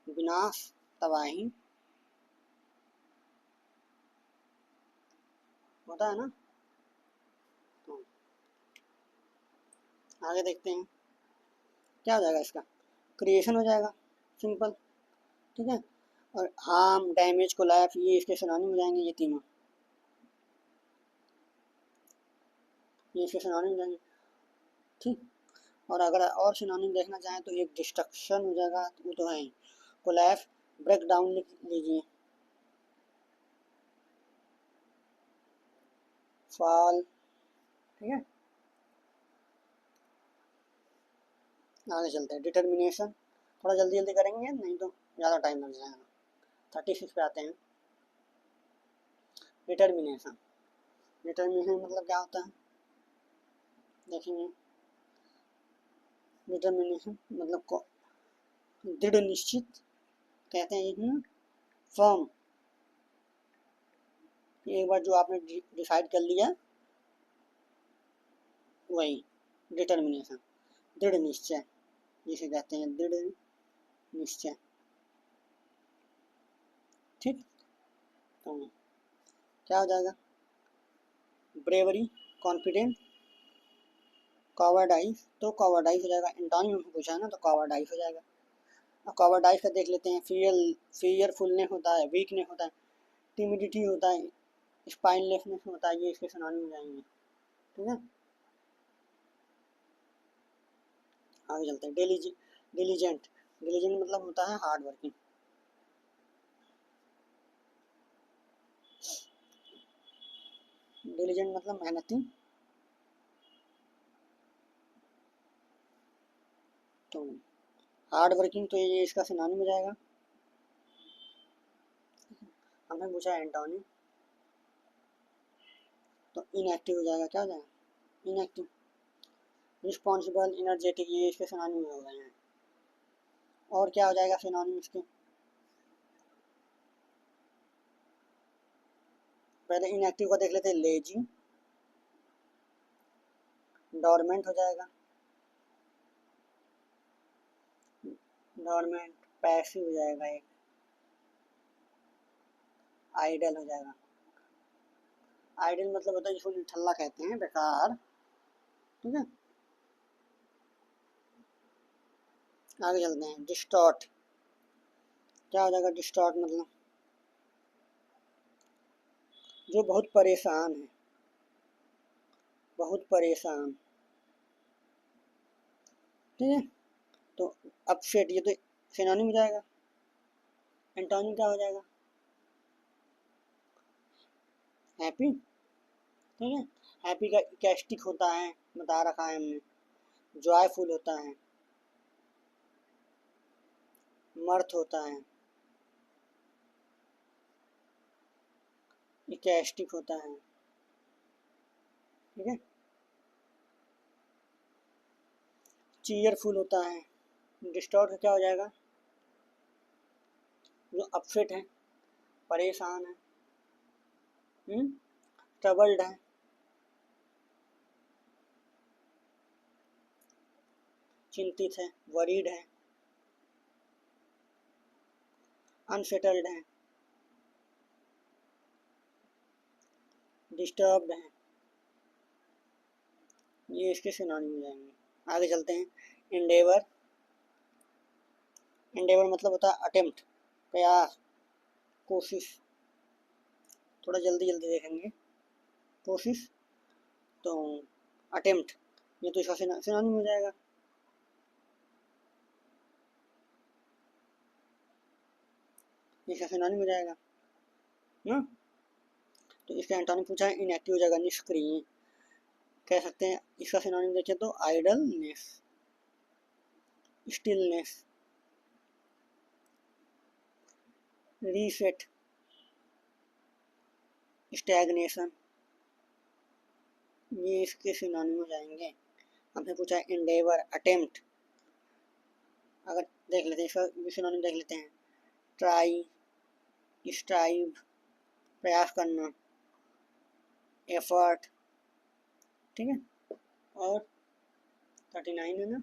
विनाश, तबाही, होता है ना। तो आगे देखते हैं क्या हो जाएगा इसका। क्रिएशन हो जाएगा, सिंपल। ठीक है, और हार्म, डैमेज, कोलैप्स, ये इसके सिनोनिम हो जाएंगे, ये तीनों, ये इसके सिनोनिम हो जाएंगे। ठीक, और अगर और सिनोनिम देखना चाहें तो एक डिस्ट्रक्शन हो जाएगा, वो तो है ही। कोलैप्स, ब्रेक डाउन लिख लीजिए, फॉल। ठीक है, आगे चलते हैं डिटर्मिनेशन। थोड़ा जल्दी जल्दी करेंगे नहीं तो ज़्यादा टाइम लग जाएगा। 36 पे आते हैं। डिटर्मिनेशन, डिटर्मिनेशन मतलब क्या होता है देखेंगे। डिटर्मिनेशन मतलब को दृढ़ निश्चित कहते हैं इसमें, फर्म। एक बार जो आपने डिसाइड कर लिया वही डिटर्मिनेशन, दृढ़ निश्चय जिसे कहते हैं, दृढ़ निश्चय। ठीक, तो क्या हो जाएगा? Bravery, confident, cowardice. तो कॉवर्डाइज हो जाएगा, एंटोनिम में पूछा है ना, तो कॉवर्डाइज हो जाएगा। अब कॉवर्डाइज का देख लेते हैं। फियरफुलनेस होता है, वीकनेस होता है, टिमिडिटी होता है, स्पाइनलेसनेस होता है, ये इसके सिनोनिम हो जाएंगे। ठीक है, आगे चलते हैं। डिलीजेंट, डिलीजेंट मतलब होता है हार्ड वर्किंग। डिलीजेंट मतलब मेहनती। तो हार्ड वर्किंग तो ये इसका सिनोनिम हो जाएगा। हमने पूछा एंटोनिम, तो इनएक्टिव हो जाएगा। क्या हो जाएगा? इनएक्टिव। रिस्पॉन्सिबल, एनर्जेटिक, ये इसके सिनोनिम हो गए हैं। और क्या हो जाएगा सिनोनिम इसके? पहले इनएक्टिव को देख लेते हैं। लेजी, डोरमेंट हो जाएगा, डोरमेंट, पैसिव हो जाएगा एक, आइडल हो जाएगा। आइडल मतलब होता है जिसको निठल्ला कहते हैं, बेकार। ठीक है, आगे चलते हैं। डिस्टॉर्ट, क्या हो जाएगा? डिस्टॉर्ट मतलब जो बहुत परेशान है, बहुत परेशान। ठीक है, तो अपसेट, ये तो सिनोनिम हो जाएगा। एंटोनिम क्या हो जाएगा? हैप्पी। ठीक है, हैप्पी का कैस्टिक होता है, बता रखा है हमने। जॉयफुल होता है, मर्थ होता है, इकैस्टिक होता है। ठीक है, चीयरफुल होता है। डिस्टॉर्ट का क्या हो जाएगा? जो अपसेट है, परेशान है, ट्रबल्ड है, चिंतित है, वरीड है, अनसेटल्ड है, डिस्टर्ब्ड है, ये इसके सिनोनिम हो जाएंगे। आगे चलते हैं। इंडेवर, इंडेवर मतलब होता है अटेम्प्ट, प्रयास, कोशिश। थोड़ा जल्दी जल्दी देखेंगे। कोशिश, तो अटेम्प्ट, ये तो इसका सिनोनिम हो जाएगा। इसका सिनोनिम हो जाएगा ना। तो इसका एंटोनिम पूछा है, इनएक्टिव हो जाएगा, निष्क्रिय कह सकते हैं। इसका सिनोनिम देखें तो आइडलनेस, स्टिलनेस, रीसेट, स्टैग्नेशन, ये इसके सिनोनिम हो जाएंगे। हमसे पूछा है एंडेवर, अटेम्प्ट, अगर देख लेते हैं इसका सिनोनिम देख लेते हैं। ट्राई, स्ट्राइव, प्रयास करना, एफर्ट, ठीक है। और 39 है ना,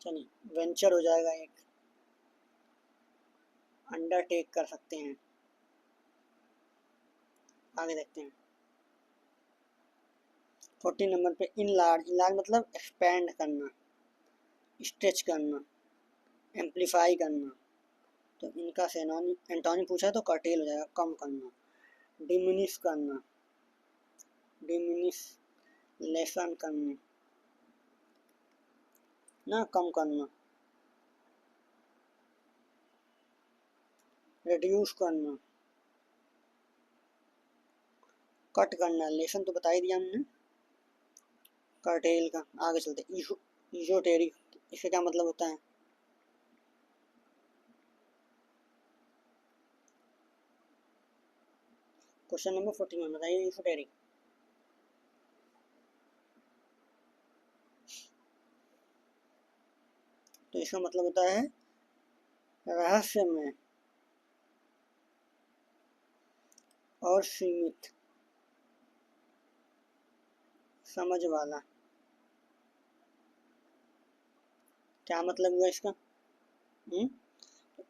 चलिए वेंचर हो जाएगा एक, अंडरटेक कर सकते हैं। आगे देखते हैं 14 नंबर पे इनलार्ज, इनलार्ज मतलब एक्सपेंड करना, स्ट्रेच करना, एम्पलीफाई करना। तो इनका सिनोनिम एंटोनिम पूछा है तो कर्टेल हो जाएगा, कम करना। डिमिनिश करना, डिमिनिश, लेसन करना ना, कम करना। रिड्यूस करना, कट करना, लेसन तो बता ही दिया हमने। कर्टेल का आगे चलते, इजोटेरिक, इसका क्या मतलब होता है? क्वेश्चन नंबर 41 बताइए इजोटेरिक। तो इसका मतलब होता है रहस्यमय और सीमित समझ वाला। क्या मतलब हुआ इसका?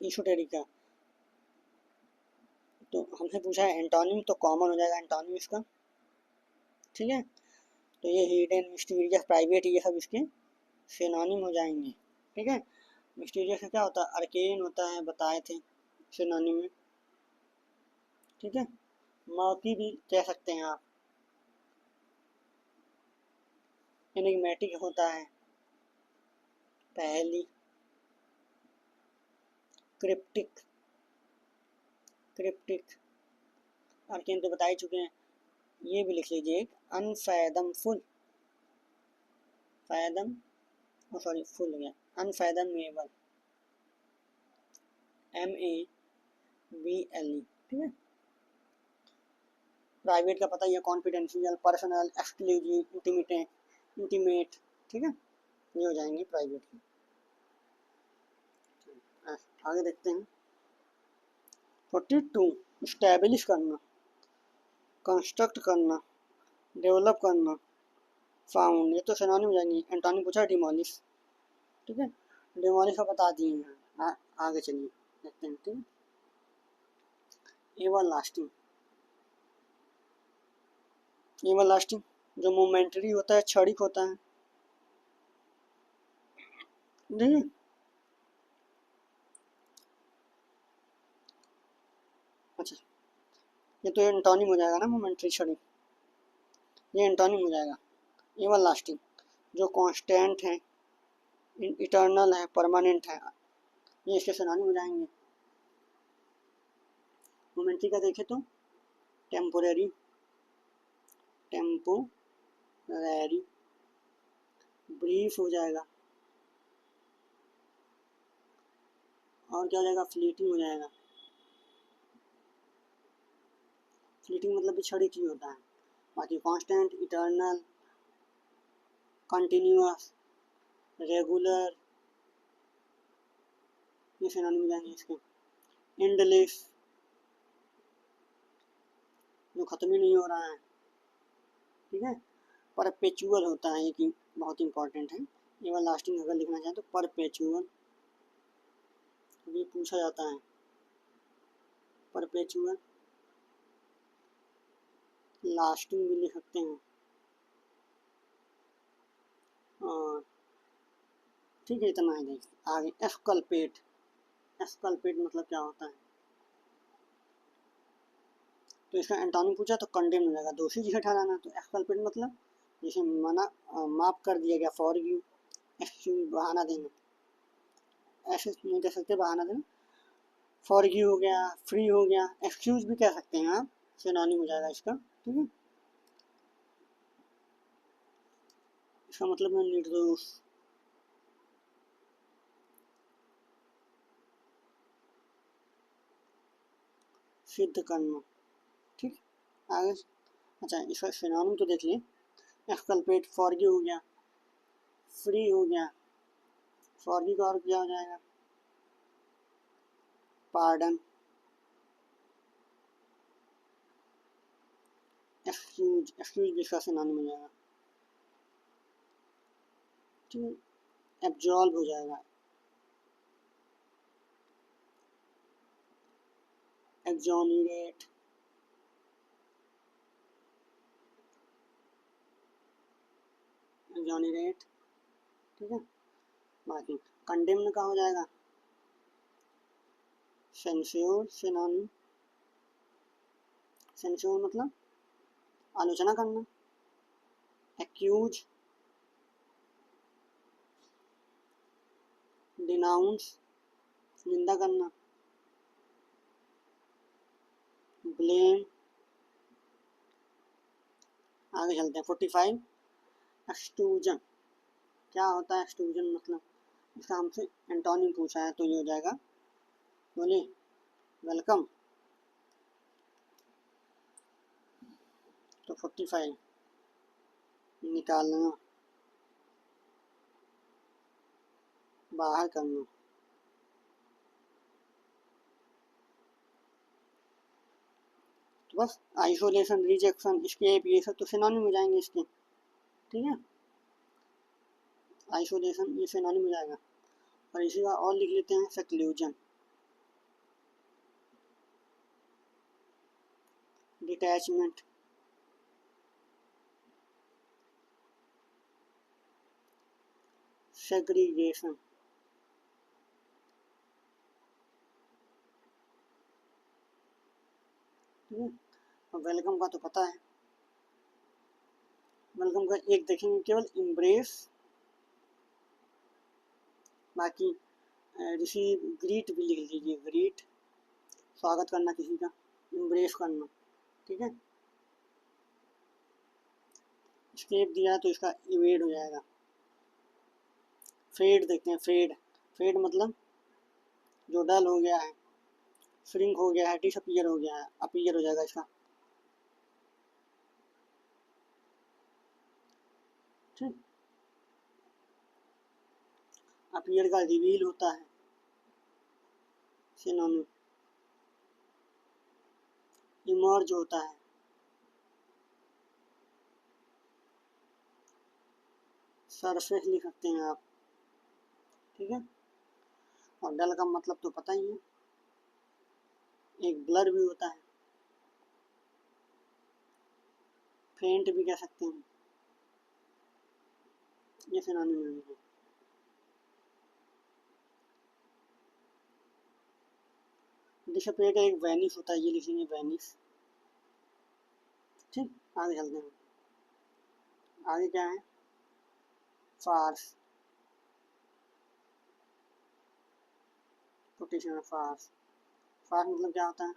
इशोटेरिक का तो हमसे पूछा है एंटोनिम, तो कॉमन हो जाएगा एंटोनिम इसका, ठीक है। तो ये हिडन, मिस्टीरियस, प्राइवेट, ये सब इसके सिनोनिम हो जाएंगे, ठीक है। मिस्टीरियस का क्या होता है? अर्केन होता है, बताए थे सिनोनिम में, ठीक है। मौकी भी कह सकते हैं आप, एनिग्मेटिक होता है, पहली। क्रिप्टिक, क्रिप्टिक, अर्केन तो बता ही चुके हैं। ये भी लिख लीजिए एक, अनफैदमफुल, फैदम, सॉरी फुल हो गया, अनफैदमेबल, MABLE, ठीक है। प्राइवेट का पता ही है, कॉन्फिडेंशियल, पर्सनल, एक्सक्लूसिव, इंटीमेट, ठीक है। ये हो जाएंगे प्राइवेट के। आगे देखते हैं 42, स्टैब्लिश करना, कंस्ट्रक्ट करना, डेवलप करना, फाउंड, ये तो सिनोनिम हो जाएंगे। एंटोनिम पूछा डिमोलिश, ठीक है। डिमोलिश का बता दिए हैं। आगे चलिए देखते हैं, ठीक है। एवर लास्टिंग, एवर लास्टिंग जो मोमेंटरी होता है, क्षणिक होता है, ठीक है। अच्छा, ये तो एंटोनिम हो जाएगा ना, मोमेंटरी, क्षणिक, ये एंटोनिम हो जाएगा। एवर लास्टिंग जो कांस्टेंट है, इटर्नल है, परमानेंट है, ये इसके सिनोनिम हो जाएंगे। मोमेंटरी का देखें तो टेम्पोरेरी, टेम्पोररी, ब्रीफ हो जाएगा, और क्या हो जाएगा? फ्लीटिंग हो जाएगा। फ्लीटिंग मतलब भी क्षणिक ही होता है। बाकी कांस्टेंट, इटर्नल, कंटिन्यूअस, रेगुलर, ये सिनोनिम हो जाएंगे इसके। एंडलेस जो खत्म ही नहीं हो रहा है, ठीक है। परपेचुअल होता है, ये बहुत इंपॉर्टेंट है। एवर लास्टिंग अगर लिखना चाहें तो परपेचुअल, ये पूछा जाता है, परपेचुअल, लास्टिंग भी लिख सकते हैं। और ठीक है, इतना ही देखिए। आगे एस्कल्पेट, एस्कल्पेट मतलब क्या होता है? तो इसका एंटोनिम पूछा तो कंडेम हो जाएगा, दोषी जिसे ठहराना। तो एक्सकल्पेट मतलब जिसे मना, माफ कर दिया गया, फॉरगिव, एक्सक्यूज, बहाना देना, ऐसे नहीं कह सकते बहाना देना। फॉरगिव हो गया, फ्री हो गया, एक्सक्यूज भी कह सकते हैं आप, सिनोनिम हो जाएगा इसका, ठीक है। इसका मतलब है निर्दोष। सिद्ध करना। ठीक, आगे अच्छा इसका सिनोनिम तो देख लिए। एक्सकल्पेट फॉरगिव हो गया, फ्री हो गया, फॉरगिव का और क्या हो जाएगा, पार्डन, एक्सक्यूज, एक्सक्यूज भी इसका सिनोनिम हो जाएगा। ठीक, एब्जॉल्व हो जाएगा, एक्सोनरेट, एक्सोनरेट। ठीक है, बाकी कंडेम्न का हो जाएगा सेंस्योर, सिनोनिम, सेंस्योर मतलब आलोचना करना, एक्यूज, डिनाउंस, निंदा करना, ब्लेम। आगे चलते हैं 45, एक्सट्रूजन। क्या होता है एक्सट्रूजन मतलब, इसका हमसे एंटोनिम पूछा है तो ये हो जाएगा, बोलिए, वेलकम। तो 45 निकालना, बाहर करना। तो बस आइसोलेशन, रिजेक्शन, एस्केप, ये सब तो सिनोनिम हो जाएंगे इसके। ठीक है, आइसोलेशन ये सिनोनिम हो जाएगा। और इसी का और लिख लेते हैं सेक्लूजन, डिटैचमेंट, सेग्रीगेशन। ठीक है, और वेलकम का तो पता है, वेलकम का एक देखेंगे केवल इम्ब्रेस, बाकी रिसीव, ग्रीट भी लिख लीजिए, ग्रीट स्वागत करना किसी का, इम्ब्रेस करना। ठीक है, स्केप दिया तो इसका इवेड हो जाएगा। फेड देखते हैं, फेड, फेड मतलब जो डल हो गया है, श्रिंक हो गया है, डिसअपीयर हो गया है, अपीयर हो जाएगा इसका। ठीक, अपीयर का रिवील होता है, सिनोनिम, इमर्ज होता है, सरफेस लिख सकते हैं आप। ठीक है, और डल का मतलब तो पता ही है, एक ब्लर भी होता है, फेंट भी कह सकते हैं, ये सिनोनिम है। डिसअपीयर का एक वैनिश होता है, ये लिखेंगे वैनिश। ठीक, आगे चलते हैं, आगे क्या है, फार्स, कोटेशन फार्स, फार्स मतलब क्या होता है,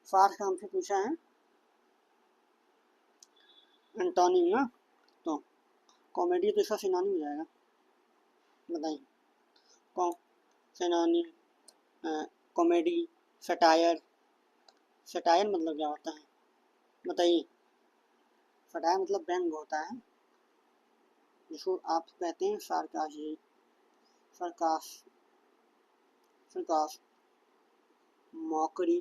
फार्स का हमसे पूछा है एंटोनिम ना, तो कॉमेडी तो इसका सिनोनिम हो जाएगा, बताइए, सिनोनिम, कॉमेडी, सटायर, सटायर मतलब क्या होता है बताइए, सटायर मतलब व्यंग होता है, जिसको आप कहते हैं सार्काजी, सरकास, सरकास, मॉकरी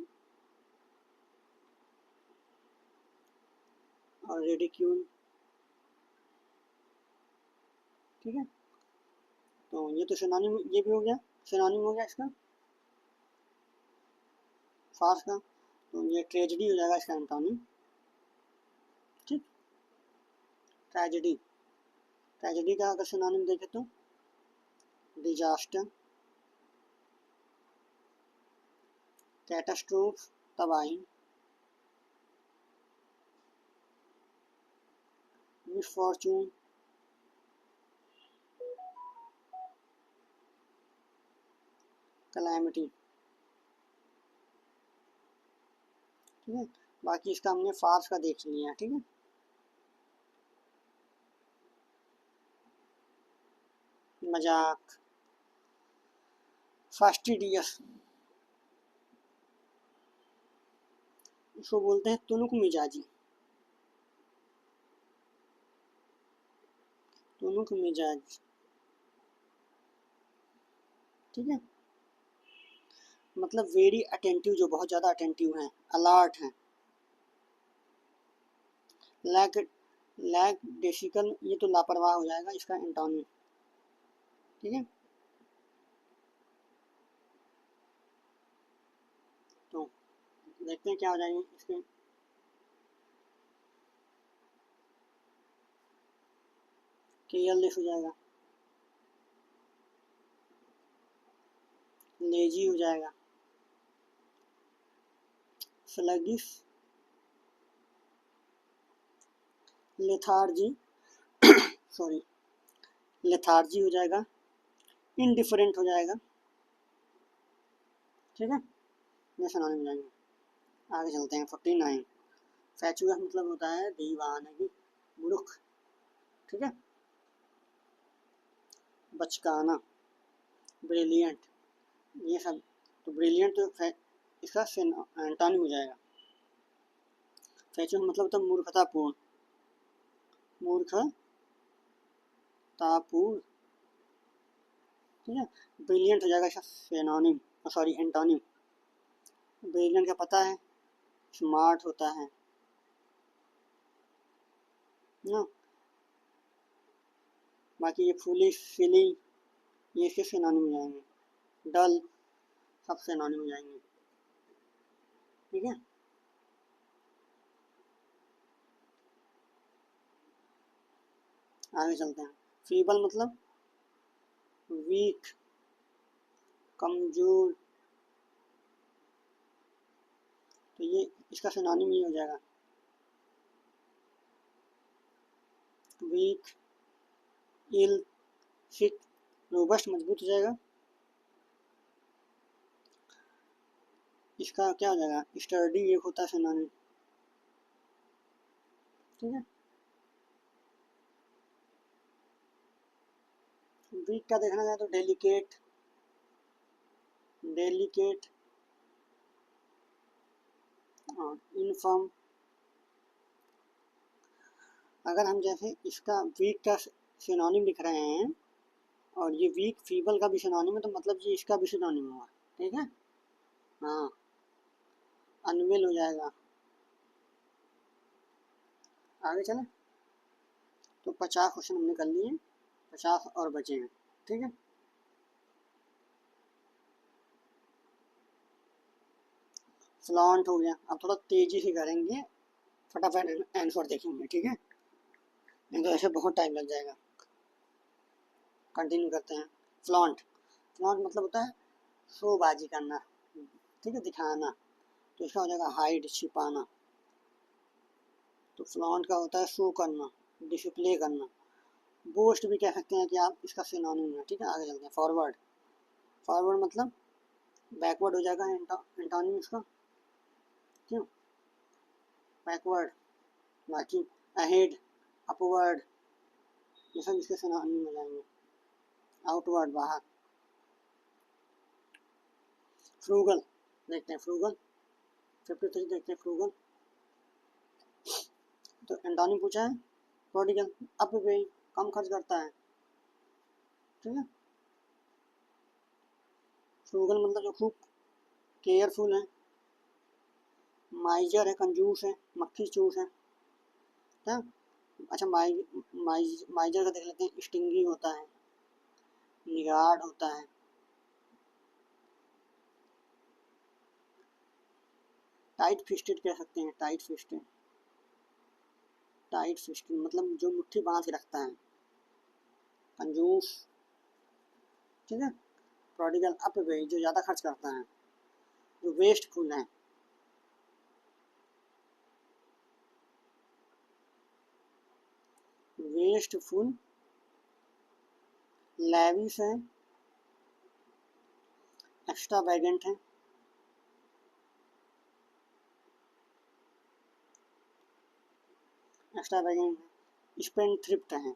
और रेडिक्यूल। ठीक है, तो ये तो सिनोनिम, ये भी हो गया, सिनोनिम हो गया इसका फार्स का। तो ये ट्रेजेडी हो जाएगा इसका एंटोनिम। ठीक, ट्रेजेडी, ट्रेजेडी का अगर सिनोनिम देखें तो डिजास्टर, कैटास्ट्रोफ तबाही, मिसफॉर्चून, कैलामिटी। ठीक है, बाकी इसका हमने फार्स का देख लिया। ठीक है, मजाक, फास्टिडियस, इसको बोलते हैं तुनुक मिजाजी, तुनुक मिजाज, ठीक है। मतलब वेरी अटेंटिव, जो बहुत ज़्यादा अटेंटिव हैं, अलर्ट हैं। लैक लैक डेसिकल, ये तो लापरवाह हो जाएगा, इसका एंटोनिम, ठीक है। तो देखते हैं क्या हो जाएंगे इसके। केयरलेस हो जाएगा, लेजी हो जाएगा, स्लगिश, लेथार्जी सॉरी लेथार्जी हो जाएगा, इनडिफरेंट हो जाएगा, ठीक है। ये सुनाने में जाएंगे। आगे चलते हैं 49। फैचुअस मतलब होता है दीवानगी, मूर्ख, ठीक है। बचकाना, ब्रिलियंट, ये सब। तो ब्रिलियंट तो इसका एंटोनिम हो जाएगा। फैचुअस मतलब होता है मूर्खतापूर्ण, मूर्खतापूर्ण, ठीक है। ब्रिलियंट हो जाएगा इसका सिनोनिम, सॉरी एंटोनिम। ब्रिलियंट का पता है, स्मार्ट होता है ना। बाकी ये फुलिश, सिली, ये इसके सिनोनिम हो जाएंगे। डल, सब सिनोनिम हो जाएंगे, ठीक है। आगे चलते हैं। फीबल मतलब वीक, कमजोर, तो ये इसका सिनोनिम ये हो जाएगा, वीक, इल, सिक, रोबस्ट, मजबूत हो जाएगा। इसका क्या हो जाएगा, स्टर्डी एक होता है सिनोनिम, ठीक है। वीक का देखना जाए तो डेलिकेट, डेलिकेट, और इनफर्म। अगर हम जैसे इसका वीक का सिनोनिम लिख रहे हैं और ये वीक फीबल का भी सिनोनिम है, तो मतलब ये इसका भी सिनोनिम हुआ, ठीक है। हाँ, अनवेल हो जाएगा। आगे चले, तो 50 क्वेश्चन हमने कर लिए, 50 और बचे हैं, ठीक है। फ्लॉन्ट हो गया। अब थोड़ा तेजी से करेंगे, फटाफट आंसर देखेंगे, ठीक है, नहीं तो ऐसे बहुत टाइम लग जाएगा। कंटिन्यू करते हैं। फ्लॉन्ट, फ्लॉन्ट मतलब होता है शोबाजी करना, ठीक है, दिखाना। तो इसका हो जाएगा हाइड, छिपाना। तो फ्लॉन्ट का होता है शो करना, डिस्प्ले करना। बोस्ट भी कह सकते हैं कि आप, इसका सिनोनिम है, ठीक है। आगे चलते हैं। फॉरवर्ड, फॉरवर्ड मतलब बैकवर्ड हो जाएगा एंटोनिम इसका, क्यों, बैकवर्ड। बाकी अहेड, अपवर्ड, ये सब इसके सिनोनिम हो जाएंगे। आउटवर्ड, बाहर। फ्रूगल देखते हैं, फ्रूगल 53 देखते हैं। फ्रूगल तो एंटोनिम पूछा है, प्रोडिगल, अपव्ययी, कम खर्च करता है, ठीक है। फ्रूगल मतलब जो खूब केयरफुल है। माइजर है, कंजूस है, मक्खी चूस है, क्या। अच्छा, माइजर का देख लेते हैं। स्टिंगी होता है, निगार्ड होता है, टाइट फिस्टेड कह सकते हैं। टाइट फिस्टेड, टाइट फिस्टेड मतलब जो मुट्ठी बांध के रखता है। कंजूस, ठीक है। प्रोडिगल, अपव्ययी, जो ज़्यादा खर्च करता है। जो वेस्टफुल है, वेस्टफुल, लैविश है, एक्स्ट्रावैगेंट है, एक्स्ट्रावैगेंट है, स्पेंडथ्रिफ्ट है,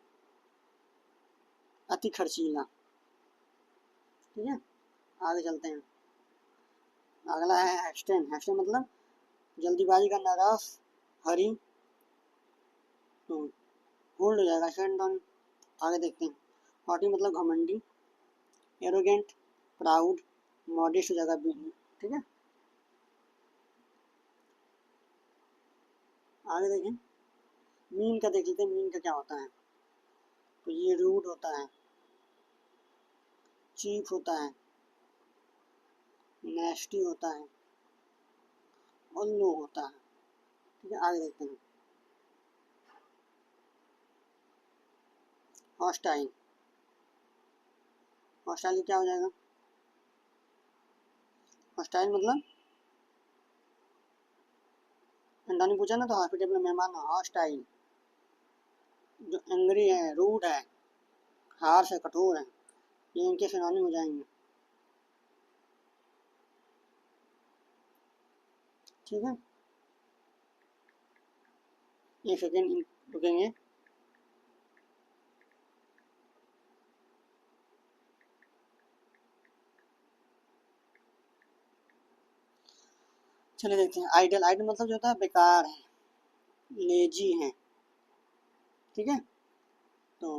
अति खर्चीला, ठीक है। आगे चलते हैं। अगला है हैस्टेन। हैस्टेन मतलब जल्दीबाजी का नाराज, हरी, तो होल्ड हो जाएगा एंटोनिम। आगे देखते हैं। हॉटी मतलब घमंडी, एरोगेंट, प्राउड, मॉडेस्ट हो जाएगा बी। ठीक है, आगे देखें। मीन का देख लेते हैं, मीन का क्या होता है। तो ये रूड होता है, चीप होता है, नेस्टी होता है और लो होता है। ठीक है, आगे देखते हैं। हॉस्टाइल। हॉस्टाइल क्या हो जाएगा। हॉस्टाइल मतलब एंटोनिम पूछा ना, तो हॉस्पिटल में मेहमान हॉस्टाइल, जो एंग्री है, रूड है, हार्श है, कठोर है, ये इनके सिनोनिम हो जाएंगे। ठीक है, एक सेकेंड रुकेंगे। चलिए देखते हैं। आइडल। आइडल मतलब जो होता है बेकार है, लेजी है। ठीक है, तो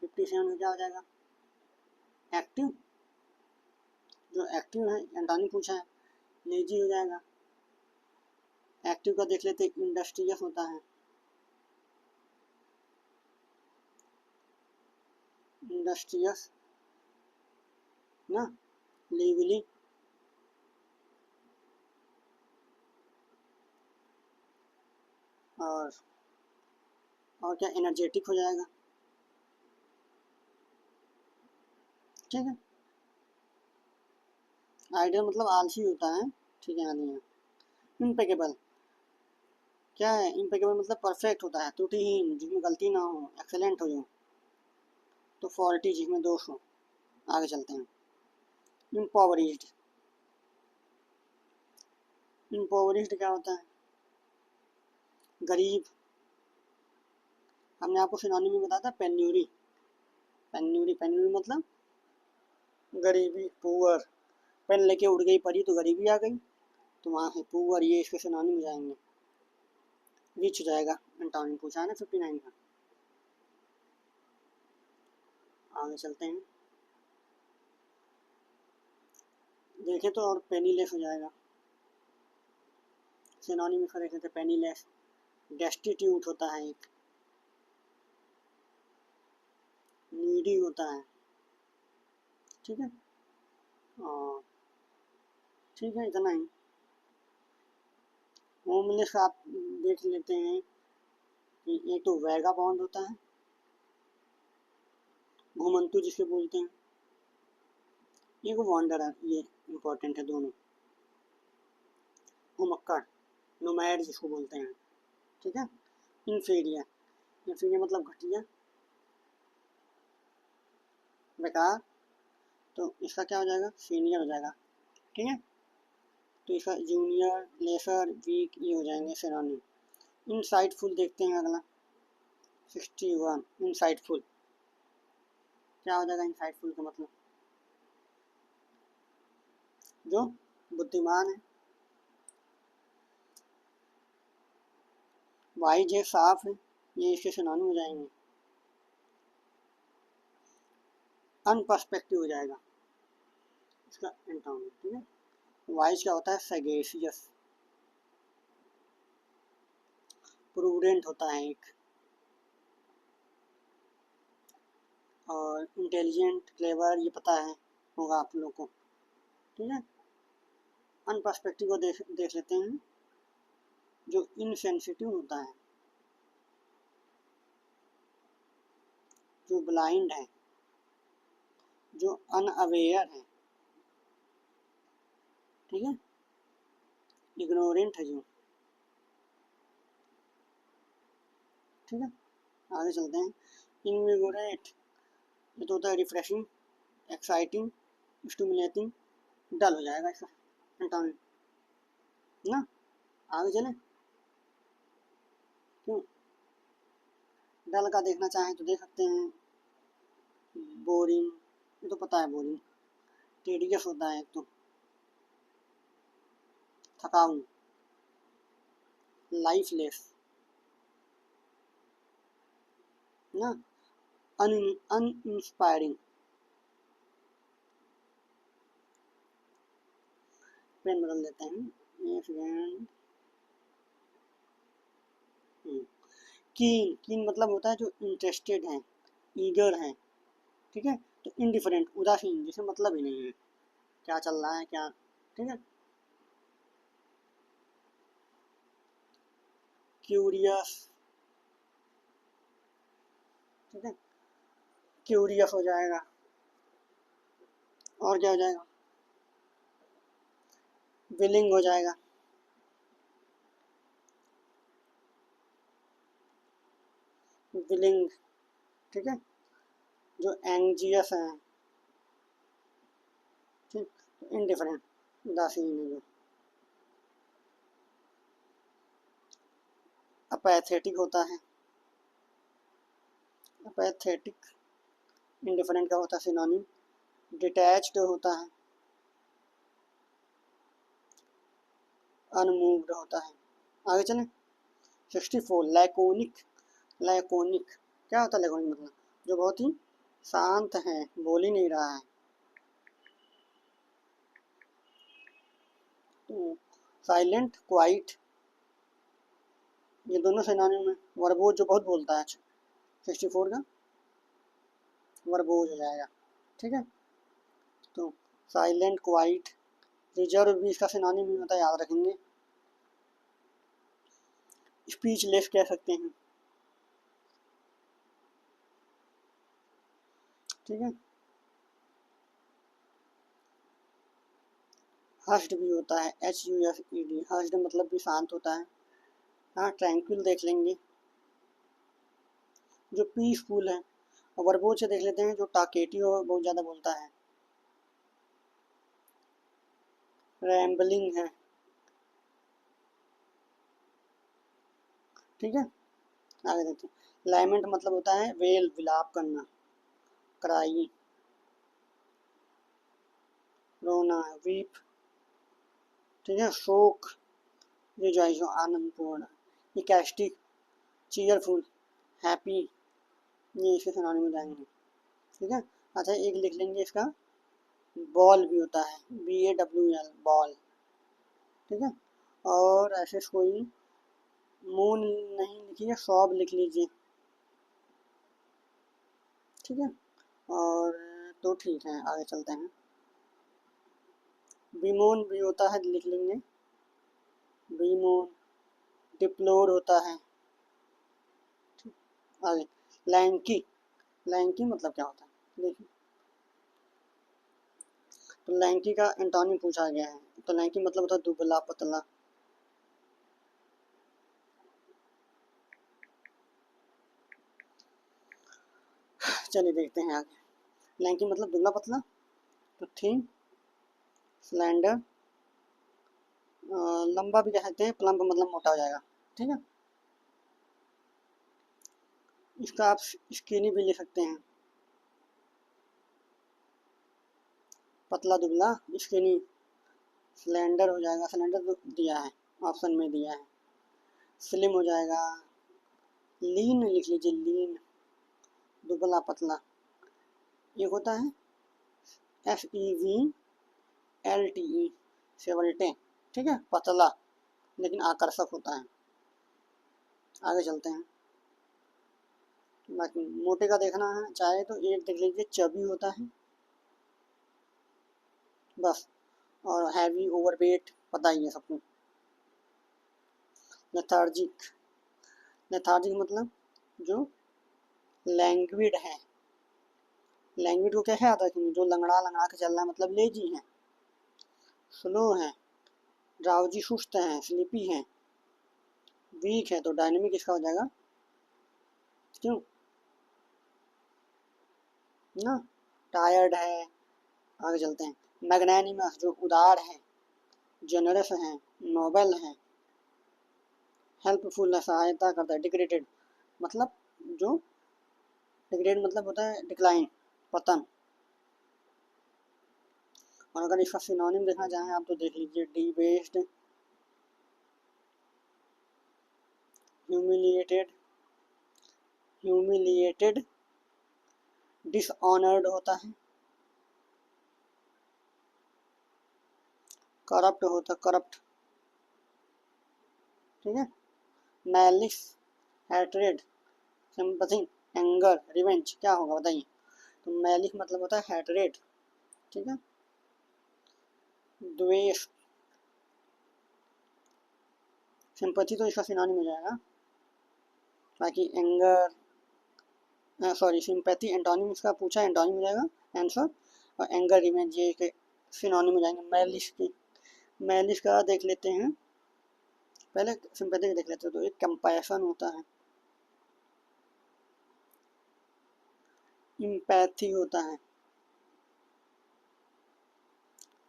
57 में क्या हो जाएगा। एक्टिव, जो एक्टिव है एंटोनिम पूछा है, लेजी हो जाएगा। एक्टिव का देख लेते हैं। इंडस्ट्रियस होता है, इंडस्ट्रियस ना, लिवली, और क्या एनर्जेटिक हो जाएगा। ठीक है, आइडियल मतलब आलसी होता है। ठीक है, आदमी है। इम्पेकेबल क्या है। इम्पेकेबल मतलब परफेक्ट होता है, त्रुटिहीन, जिसमें गलती ना हो, एक्सेलेंट हो जो, तो फॉल्टी, जिसमें दोष हो। आगे चलते हैं। इम्पोवरिज्ड। इम्पोवरिज्ड क्या होता है। गरीब। हमने आपको सिनोनिम में बताया था, पेन्यूरी। पेन्यूरी, पेन्यूरी मतलब गरीबी, पुअर। पेन लेके उड़ गई परी तो गरीबी आ गई, तो वहाँ से पुअर, ये इसके सिनोनिम हो जाएंगे। रिच हो जाएगा, एंटोनिम पूछा है ना 59 का। आगे चलते हैं। देखें तो और पेनीलेस हो जाएगा। सिनोनिम इसका देख लेते हैं। पेनीलेस, डेस्टिट्यूट होता है एक, नीडी होता है। ठीक है, और ठीक है, इतना ही। होमलेस का आप देख लेते हैं कि एक तो वैगा बॉन्ड होता है, घुमंतु जिसे बोलते हैं, एक वॉन्डर है, ये इंपॉर्टेंट है दोनों। घुमक्कड़, नोमैड जिसको बोलते हैं। ठीक है, इन्फीरियर। इन्फीरियर मतलब घटिया, बेकार, तो इसका क्या हो जाएगा, सीनियर हो जाएगा। ठीक है, तो इसका जूनियर, लेसर, वीक, ये हो जाएंगे सिनोनिम। इनसाइटफुल देखते हैं अगला। 61 इनसाइटफुल क्या हो जाएगा। इनसाइटफुल का मतलब जो बुद्धिमान है। वाइज है, साफ है, ये इसके सिनोनिम हो जाएंगे। अनपर्सपेक्टिव हो जाएगा इसका एंटोनिम। ठीक है, वाइज क्या होता है, सगेशियस, प्रूडेंट होता है एक, और इंटेलिजेंट, क्लेवर, ये पता है होगा आप लोग को। ठीक है, अनपर्सपेक्टिव को देख लेते हैं। जो इनसेंसिटिव होता है, जो ब्लाइंड है, जो अनअवेयर है। ठीक है, इग्नोरेंट है जो। ठीक है, आगे चलते हैं। इनविगोरेट, ये तो होता है रिफ्रेशिंग, एक्साइटिंग, स्टिमुलेटिंग, डल हो जाएगा इसका एंटोनिम ना। आगे चलें। क्यों, डल का देखना चाहें तो देख सकते हैं। बोरिंग, ये तो पता है बोरिंग। टीडियस होता है, तो थकाऊ, लाइफलेस ना, अनइंस्पायरिंग। पेन बदल देते हैं, कीन, कीन मतलब होता है जो इंटरेस्टेड है, ईगर है, ठीक है। तो इनडिफरेंट, उदासीन, जिसे मतलब ही नहीं है क्या चल रहा है क्या, ठीक है। क्यूरियस, ठीक है, क्यूरियस हो जाएगा। और क्या हो जाएगा, विलिंग हो जाएगा। विलिंग, ठीक है। जो एंजियस है, ठीक, तो इनडिफरेंट, उदासीन है जो। अपैथेटिक होता है, अपैथेटिक इनडिफरेंट का होता है सिनोनिम। डिटैच्ड होता है, अनमूव्ड होता है। आगे चलें। 64 लैकोनिक, लैकोनिक क्या होता है, लैकोनिक मतलब जो बहुत ही शांत है, बोल ही नहीं रहा है। तो साइलेंट, क्वाइट, ये दोनों सिनोनिम है। वर्बोज जो बहुत बोलता है, 64 का वर्बोज हो जाएगा, ठीक है। तो साइलेंट, क्वाइट, रिजर्व भी इसका सिनोनिम ही होता है, याद रखेंगे। स्पीचलेस कह सकते हैं, ठीक है। हर्ष्ड भी होता है, HUSED, हर्ष्ड मतलब भी शांत होता है। हाँ, ट्रैंक्विल देख लेंगे जो पीसफुल है। और वर्बोज से देख लेते हैं जो टाकेटिव बहुत ज़्यादा बोलता है, रैम्बलिंग है, ठीक है। आगे देखते हैं। लैमेंट मतलब होता है वेल, विलाप करना, क्राई, रोना, वीप, ठीक है। शोक, रिजॉइस, आनंदपूर्ण। इकैस्टिक, चीयरफुल, हैप्पी, ये इसके सिनोनिम में जाएंगे, ठीक है। अच्छा, एक लिख लेंगे इसका, बॉल भी होता है, BAWL, बॉल, ठीक है। और ऐसे कोई मून नहीं लिखिए, सॉब लिख लीजिए, ठीक है। और तो ठीक है, आगे चलते हैं। बीमोन भी होता है, लिख लेंगे, बीमोन। डिप्लोर होता है, आगे। लैंकी, लैंकी मतलब क्या होता है देखिए। तो लैंकी का एंटोनिम पूछा गया है, तो लैंकी मतलब होता है दुबला पतला। चलिए देखते हैं आगे। लैंकी मतलब दुबला पतला, तो थिन, स्लैंडर, लंबा भी कह सकते हैं, प्लम्प मतलब मोटा हो जाएगा, ठीक है। इसका आप स्किनी भी ले सकते हैं, पतला दुबला, स्किनी। स्लेंडर हो जाएगा, स्लेंडर तो दिया है, ऑप्शन में दिया है। स्लिम हो जाएगा, लीन लिख लीजिए, लीन, दुबला पतला। एक होता है FEVLTE, सेवल्टे, ठीक है, पतला लेकिन आकर्षक होता है। आगे चलते हैं। बाकी मोटे का देखना है चाहे तो एक देख लीजिए, चबी होता है बस। और हैवी, ओवरवेट, पता ही है सबको। लेथार्जिक, लेथार्जिक मतलब जो लैंग्विड है। लैंग्विड को कैसे याद रखेंगे, जो लंगड़ा लंगड़ा के चल रहा है मतलब लेजी है। स्लो है, ड्राउजी, सुस्त है, स्लीपी है। वीक है तो डायनेमिक इसका हो जाएगा, क्यों ना, टायर्ड है। आगे चलते हैं। मैग्नैनिमस जो उदार है, जनरस है, नोबल है, हेल्पफुल है, सहायता करता है। डिग्रेडेड मतलब जो, डिग्रेड मतलब होता है डिक्लाइन, पतन। और अगर इसका सिनोनिम देखना चाहें आप तो देख लीजिए, डिबेस्ड, ह्यूमिलिएटेड, ह्यूमिलिएटेड, डिसऑनर्ड होता है, करप्ट होता है, करप्ट, ठीक है। Malice, hatred, sympathy, anger, revenge, क्या होगा बताइए। तो मैलिस मतलब होता है हैट्रेड, ठीक है, द्वेष, सिंपैथी तो इसका सिनोनिम हो जाएगा, बाकी एंगर, सॉरी सिंपैथी एंटोनिम इसका पूछा, एंटोनिम हो जाएगा आंसर, और एंगर रिवेंज ये के सिनोनिम हो जाएंगे। मैलिस की, मैलिस का देख लेते हैं, पहले सिंपैथी का देख लेते हैं। तो एक कंपैशन होता है, इम्पैथी होता है,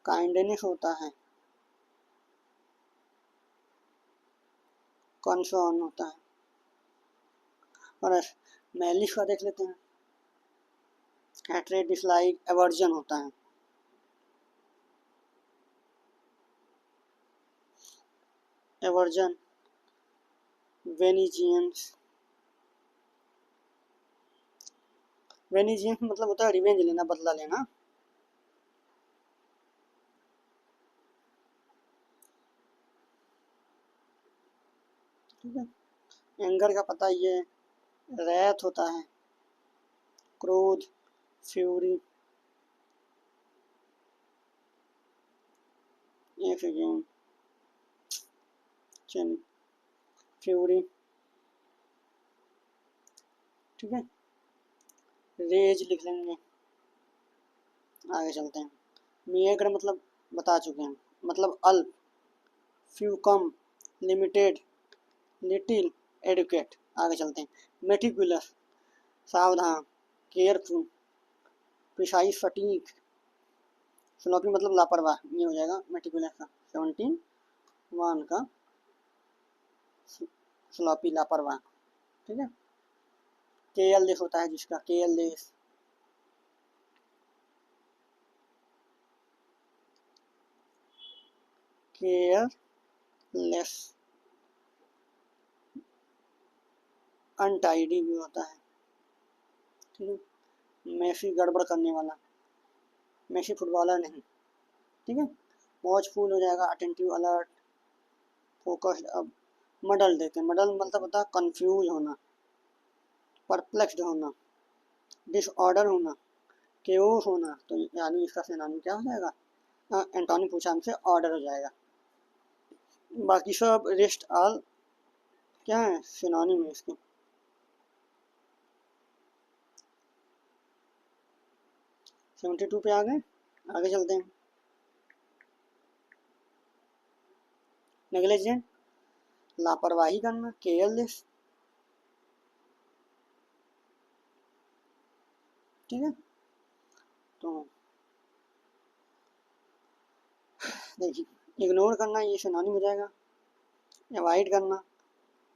काइंडनेस होता है, कंसर्न होता है, और मैलिस का देख लेते हैं, हैट्रेड, डिसलाइक, एवर्जन होता है। एवर्जन, वेनिजियंस, वेनिजियंस मतलब होता है रिवेंज लेना, बदला लेना। ठीक है, एंगर का पता ये रैथ होता है, क्रोध, फ्यूरी, ये फिर फ्यूरी, ठीक है, रेज लिख लेंगे। आगे चलते हैं, मिएग्र मतलब बता चुके हैं, मतलब अल्प, फ्यू कम, लिमिटेड, लिटिल, एडुकेट। आगे चलते हैं, मेटिकुलस सावधान, केयरफुल, प्रिसाइज, सटीक, स्लोपी मतलब लापरवाह, ये हो जाएगा मेटिकुलस का 71 का स्लोपी लापरवाह, ठीक है। केयरलेस होता है जिसका, केयरलेस, केयरलेस, अनटाइडी भी होता है, ठीक है। मेसी गड़बड़ करने वाला, मेसी फुटबॉलर नहीं, ठीक है। वॉचफुल हो जाएगा, अटेंटिव, अलर्ट, फोकस्ड। अब मडल देते हैं, मडल मतलब होता है कंफ्यूज होना, परप्लेक्स्ड होना, डिसऑर्डर होना, केओस होना। तो यानी इसका सिनोनिम क्या हो जाएगा, एंटोनिम पूछा हमसे, ऑर्डर हो जाएगा। बाकी सब रेस्ट ऑल क्या है, सिनोनिम है इसके। सेवेंटी टू पे आ गए, आगे चलते हैं। नेग्लिजेंट, लापरवाही करना, केयरलेस, ठीक है। तो देखिए, इग्नोर करना ये सिनोनिम हो जाएगा, अवॉइड करना,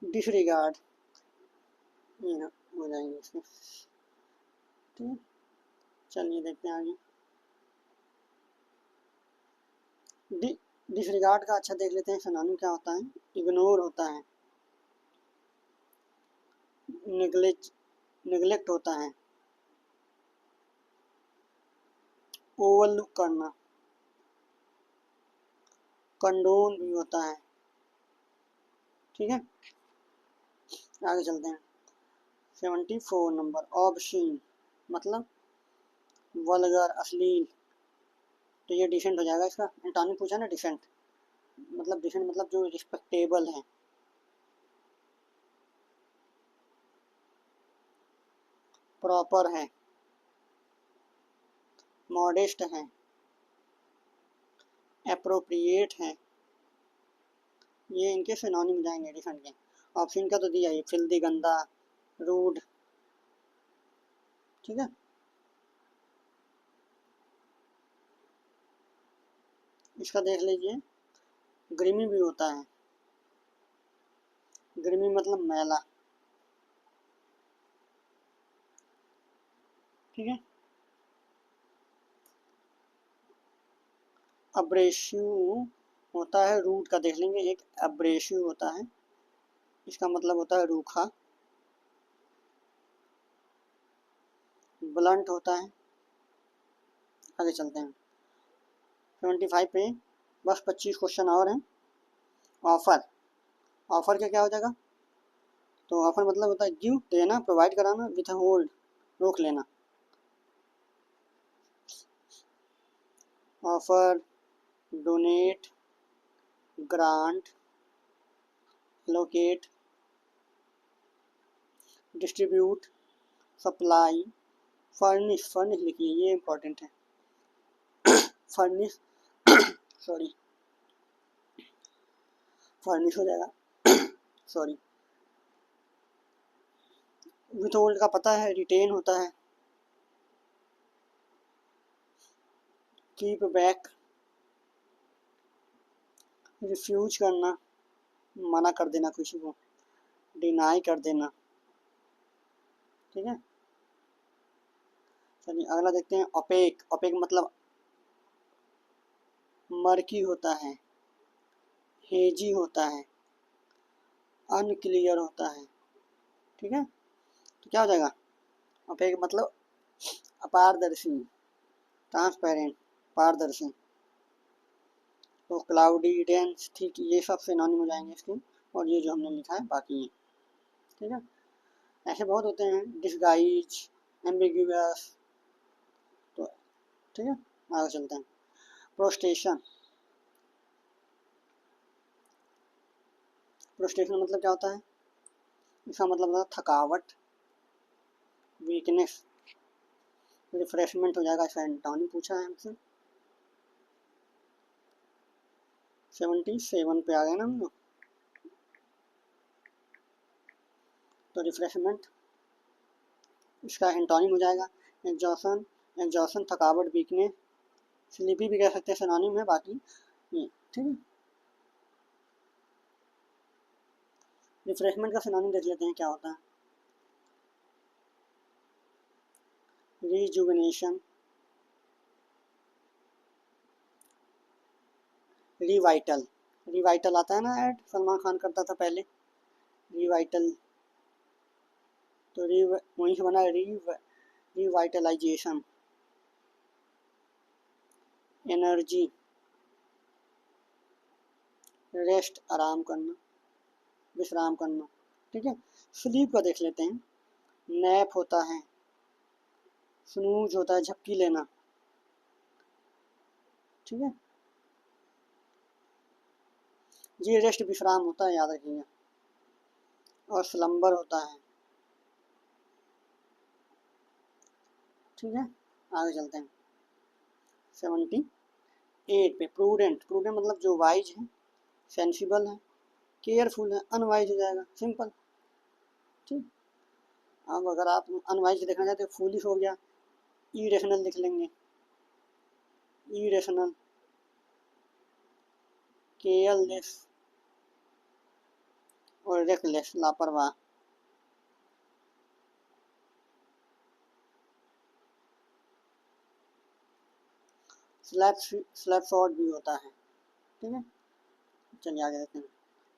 डिसरिगार्ड, ये हो जाएंगे इसके, ठीक है। चलिए देखते हैं आगे, डिसरिगार्ड का अच्छा देख लेते हैं सिनोनिम क्या होता है। इग्नोर होता है, निगलेक्ट होता है, ओवरलुक करना, कंडोन भी होता है, ठीक है। आगे चलते हैं, 74 नंबर, ऑब्शीन मतलब वल्गर, अश्लील। तो ये डिसेंट हो जाएगा इसका, एंटोनिम पूछा ना, डिसेंट मतलब, डिसेंट मतलब जो रिस्पेक्टेबल है, प्रॉपर है, मॉडेस्ट है, एप्रोप्रिएट है, ये इनके सिनोनिम जाएंगे डिसेंट के। ऑप्शन का तो दिया ये, फिल्दी, गंदा, रूड, ठीक है। इसका देख लीजिए, ग्रीमी भी होता है, ग्रीमी मतलब मैला, ठीक है। अब्रेसिव होता है, रूट का देख लेंगे। एक अब्रेसिव होता है, इसका मतलब होता है रूखा। ब्लंट होता है। आगे चलते हैं 75 पे, बस 25 क्वेश्चन और हैं। ऑफर, ऑफर का क्या हो जाएगा? तो ऑफर मतलब होता है गिव, देना, प्रोवाइड कराना, विथ होल्ड, रोक लेना। Offer, donate, grant, locate, distribute, supply, furnish. Furnish लिखिए, ये इंपॉर्टेंट है। फर्निश सॉरी, फर्निश हो जाएगा सॉरी। विथ होल्ड का पता है, रिटेन होता है। कीप बैक, रिफ्यूज करना, मना कर देना किसी को, डिनाई कर देना। ठीक है, चलिए अगला देखते हैं। ओपेक, ओपेक मतलब मर्की होता है, हेजी होता है, अनक्लियर होता है। ठीक है, तो क्या हो जाएगा? ओपेक मतलब अपारदर्शी, ट्रांसपेरेंट, पारदर्शी। तो क्लाउडी, डेंस, ठीक, ये सब सिनोनिम हो जाएंगे इसके, और ये जो हमने लिखा है बाकी है। ठीक है, ऐसे बहुत होते हैं, डिसगाइज, एम्बिग्यूअस। तो ठीक है, आगे चलते हैं। प्रोस्टेशन, प्रोस्टेशन मतलब क्या होता है? इसका मतलब होता है थकावट, वीकनेस, रिफ्रेशमेंट हो जाएगा। इसका एंटोनिम पूछा है हमसे। 77 पे आ गए ना हम लोग। तो रिफ्रेशमेंट, इसका एंटोनिम हो जाएगा एग्जॉशन, एग्जॉशन थकावट, वीकनेस, स्लीपी भी कह सकते हैं, सिनोनिम है बाकी ये। ठीक है, रिफ्रेशमेंट का सिनोनिम देख लेते हैं क्या होता है। रिजुविनेशन, रिवाइटल, रिवाइटल आता है ना ऐड, सलमान खान करता था पहले, रिवाइटल। तो वहीं से बना रिवाइटलाइजेशन। एनर्जी, रेस्ट, आराम करना, विश्राम करना। ठीक है, स्लीप का देख लेते हैं। नैप होता है, स्नूज होता है, झपकी लेना। ठीक है, ये रेस्ट विश्राम होता है, याद रखिएगा। और स्लम्बर होता है। ठीक है, आगे चलते हैं 78 पे। प्रूडेंट, प्रूडेंट मतलब जो वाइज है, सेंसिबल है, केयरफुल है, अनवाइज हो जाएगा, सिंपल। ठीक, अब अगर आप अनवाइज देखना चाहते हो, फूलिश हो गया, इरेशनल लिख लेंगे, इरेशनल, केयरलेस और रेकलेस, लापरवाह। स्लैप शॉट भी होता है। ठीक है, चलिए आगे देखते हैं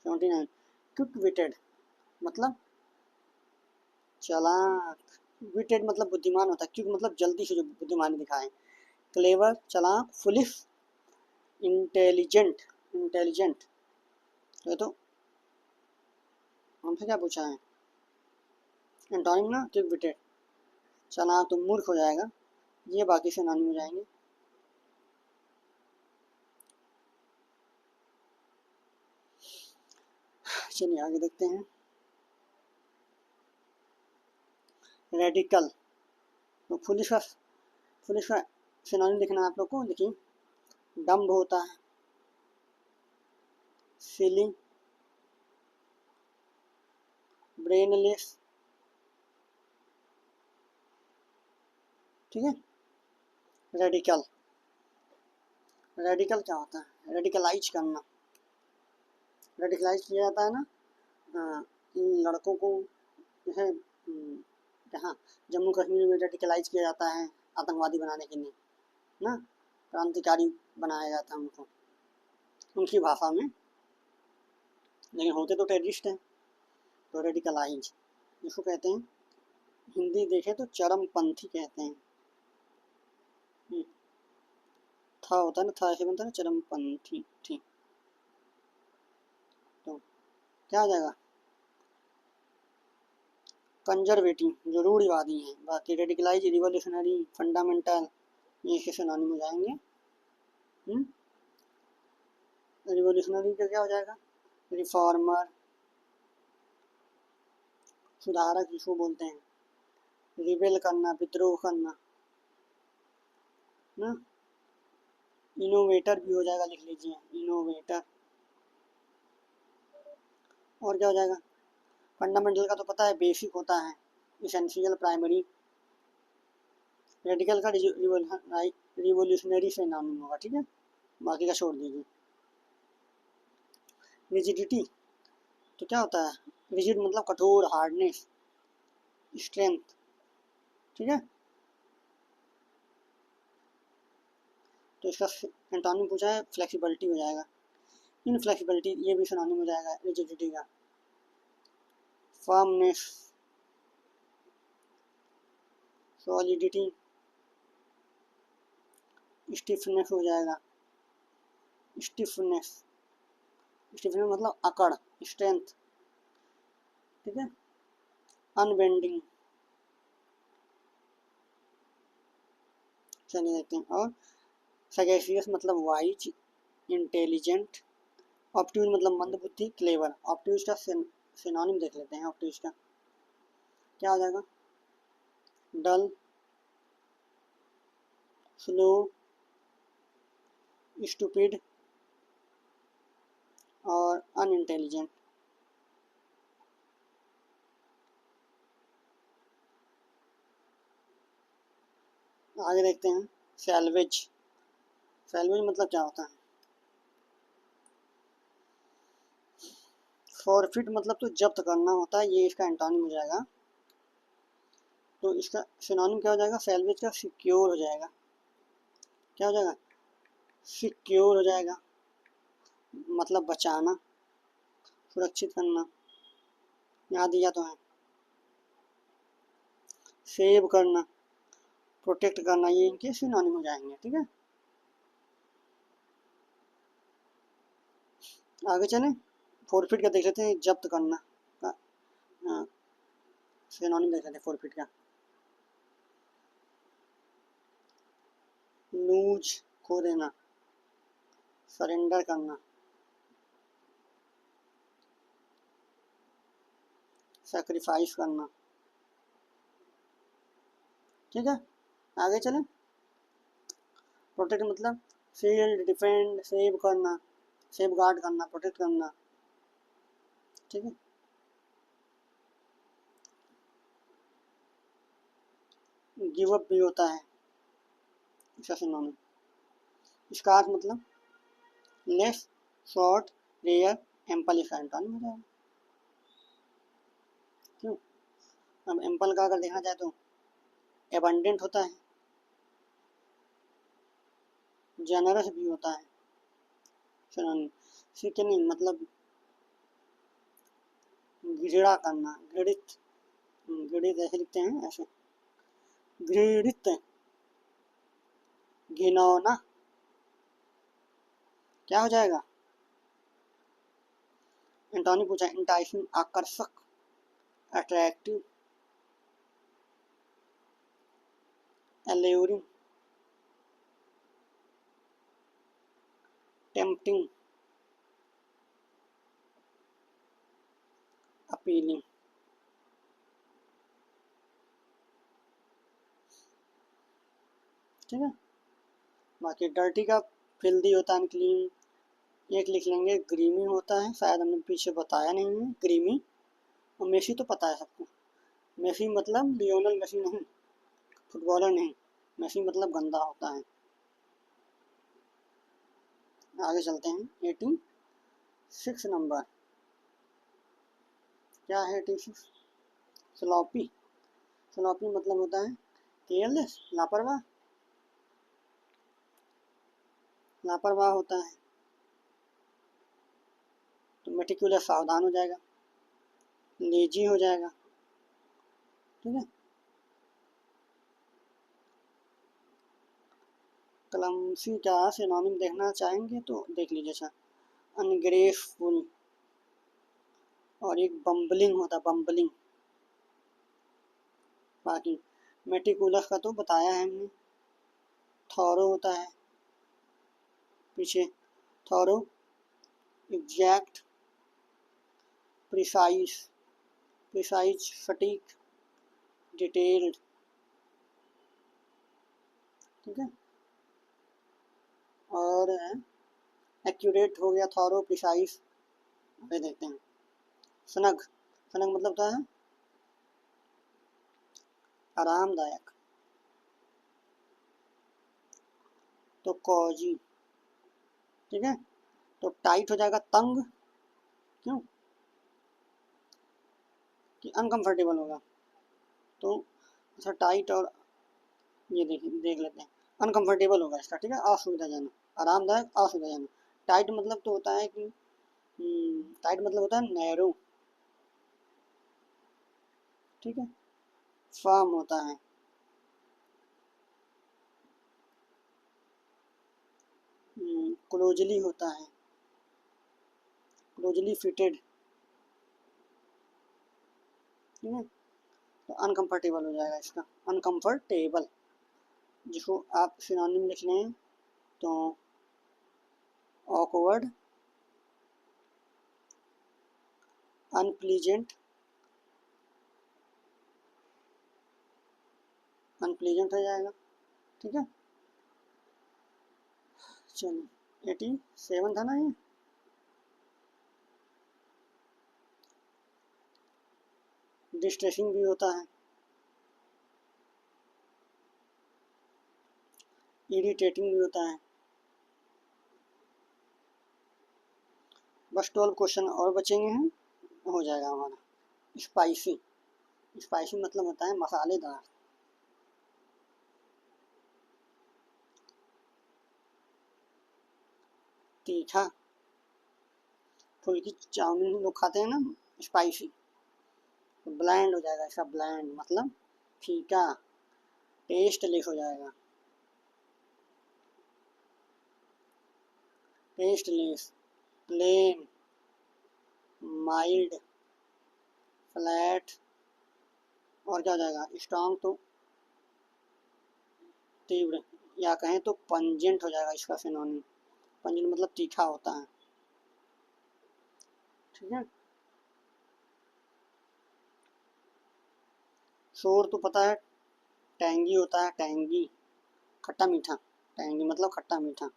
79। क्विक विटेड मतलब चालाक, विटेड मतलब बुद्धिमान होता है, क्विक मतलब जल्दी से जो बुद्धिमानी दिखाए। क्लेवर, चालाक, फुलिश, इंटेलिजेंट, इंटेलिजेंट। तो हमसे क्या पूछा है? एंटोनिम ना, क्विक विटेड। चालाक तो मूर्ख हो जाएगा, ये बाकी से नानी हो जाएंगे। चलिए आगे देखते हैं। रेडिकल, तो फुलिश का सिनोनिम लिखना है आप लोग को, देखिए। डम्ब होता है, सिली, ब्रेनलेस। ठीक है, रेडिकल, रेडिकल क्या होता है? रेडिकलाइज करना, रेडिकलाइज किया जाता है ना। हाँ, इन लड़कों को जो है जहाँ जम्मू कश्मीर में रेडिकलाइज किया जाता है आतंकवादी बनाने के लिए ना, क्रांतिकारी बनाया जाता है उनको, उनकी भाषा में, लेकिन होते तो टेररिस्ट हैं, तो रेडिकलाइज जिसको कहते हैं, हिंदी देखें तो चरमपंथी कहते हैं। था होता है ना, था ऐसे बनता है ना, चरमपंथी। ठीक, तो क्या आ जाएगा, कंजर्वेटिव जो रूढ़िवादी हैं। बाकी रेडिकलाइज, रिवोल्यूशनरी, फंडामेंटल, ये इसके सिनोनिम हो जाएंगे। रिवोल्यूशनरी का क्या हो जाएगा, रिफॉर्मर, सुधारक जिसको बोलते हैं, रिबेल करना, विद्रोह करना ना। इनोवेटर भी हो जाएगा, लिख लीजिए इनोवेटर। और क्या हो जाएगा, फंडामेंटल का तो पता है, बेसिक होता है, इसेंशियल, प्राइमरी। रेडिकल का रिवोल्यूशनरी से नाम होगा, ठीक है, बाकी का छोड़ दीजिए। रिजिडिटी तो क्या होता है, रिजिड मतलब कठोर, हार्डनेस, स्ट्रेंथ, ठीक है। तो इसका एंटोनिम पूछा है, फ्लेक्सिबिलिटी हो जाएगा, इनफ्लेक्सिबिलिटी, ये भी सिनोनिम हो जाएगा रिजिडिटी का। फर्मनेस, सॉलिडिटी, स्टिफनेस हो जाएगा, स्टिफनेस, स्टिफनेस मतलब अकड़, स्ट्रेंथ, ठीक है। अनबेंडिंग, चलिए देखते हैं। और सगेशियस मतलब वाइज, इंटेलिजेंट, ऑप्ट्यूज मतलब मंद बुद्धि, क्लेवर। ऑप्ट्यूज का सिनोनिम देख लेते हैं, ऑप्ट्यूज का क्या हो जाएगा, डल, स्लो, स्टूपिड और अनइंटेलिजेंट। आगे देखते हैं, सैल्वेज। सैल्वेज मतलब क्या होता है, फॉरफिट मतलब तो जब्त करना होता है, ये इसका एंटोनिम हो जाएगा। तो इसका सिनोनिम क्या हो जाएगा, सैल्वेज का सिक्योर हो जाएगा, क्या हो जाएगा, सिक्योर हो जाएगा, मतलब बचाना, सुरक्षित करना, यहाँ दिया तो है। सेव करना, प्रोटेक्ट करना, ये इनके सिनोनिम हो जाएंगे, ठीक है। आगे चलें, फोरफिट का देख लेते हैं, जब्त करना का सिनोनिम देख लेते हैं फोरफिट का। लूज, खो देना, सरेंडर करना, सेक्रीफाइस करना, ठीक है। आगे चलें, प्रोटेक्ट मतलब शील्ड, डिफेंड, सेव करना, सेफ गार्ड करना, प्रोटेक्ट करना, ठीक है। गिव अप भी होता है इसका सिनोनिम। स्कार्स मतलब लेस, शॉर्ट, रेयर, एम्पल, इसका एंटोनिम हो जाएगा, क्यों। अब एम्पल का अगर देखा जाए तो एबंडेंट होता है, जनरस भी होता है सिनोनिम। सिकनिंग मतलब घृणा करना, घृणित, घृणित ऐसे लिखते हैं, ऐसे घृणित, घिनौना, क्या हो जाएगा, एंटोनिम पूछा, इंटाइसिंग, आकर्षक, अट्रैक्टिव, एल्यूरिंग, टेम्पटिंग, अपीलिंग, ठीक है। बाकी डर्टी का फिल्दी होता है, क्लीन। एक लिख लेंगे, ग्रीमी होता है, शायद हमने पीछे बताया नहीं है, ग्रीमी। और मेसी तो पता है सबको, मेसी मतलब लियोनल मेसी नहीं, फुटबॉलर नहीं, मेसी मतलब गंदा होता है। आगे चलते हैं, 86 नंबर, क्या है 86, स्लॉपी। स्लॉपी मतलब होता है केयरलेस, लापरवाह, लापरवाह होता है, तो मेटिकुलस सावधान हो जाएगा, लेजी हो जाएगा। ठीक है, क्लमसी का सिनोनिम देखना चाहेंगे तो देख लीजिए। अच्छा, अनग्रेसफुल, और एक बम्बलिंग होता है, बम्बलिंग। बाकी मेटिकुलस का तो बताया है हमने। थॉरो होता है पीछे, थॉरो, एग्जैक्ट, प्रिसाइज, प्रिसाइज, सटीक, डिटेल्ड। ठीक है, और एक्यूरेट हो गया, थॉरो, प्रिसाइज। आगे देखते हैं, सनग, सनग मतलब क्या है, आरामदायक। तो कॉजी। ठीक है, तो टाइट हो जाएगा तंग, क्यों, कि अनकंफर्टेबल होगा। तो अच्छा, टाइट और ये देख लेते हैं, अनकंफर्टेबल होगा इसका। ठीक है, असुविधाजनक, आरामदायक, असुविधाजनक। टाइट मतलब तो होता है कि टाइट मतलब होता है नैरो। ठीक है, फर्म होता है, क्लोजली होता है, क्लोजली फिटेड। ठीक है, तो अनकंफर्टेबल हो जाएगा इसका, अनकंफर्टेबल। जिसको आप सिनोनिम लिख लें तो ऑकवर्ड, अनप्लीजेंट, अनप्लीजेंट हो जाएगा। ठीक है, चलिए 87 था ना ये। डिस्ट्रेसिंग भी होता है, इरिटेटिंग भी होता है। बस 12 क्वेश्चन और बचेंगे हैं, हो जाएगा हमारा। स्पाइसी, स्पाइसी मतलब होता है मसालेदार। तीखा, फुल्की चाउमीन लोग खाते हैं ना, स्पाइसी। तो ब्लैंड हो जाएगा इसका, ब्लैंड मतलब फीका, टेस्टलेस हो जाएगा, टेस्टलेस, प्लेन, माइल्ड, फ्लैट, और क्या हो जाएगा, स्ट्रॉन्ग तो तीव्र, या कहें तो पंजेंट हो जाएगा इसका सिनोनिम। पंजेंट मतलब तीखा होता है। ठीक है, शोर तो पता है, टैंगी होता है, टैंगी, खट्टा मीठा। टैंगी मतलब खट्टा मीठा।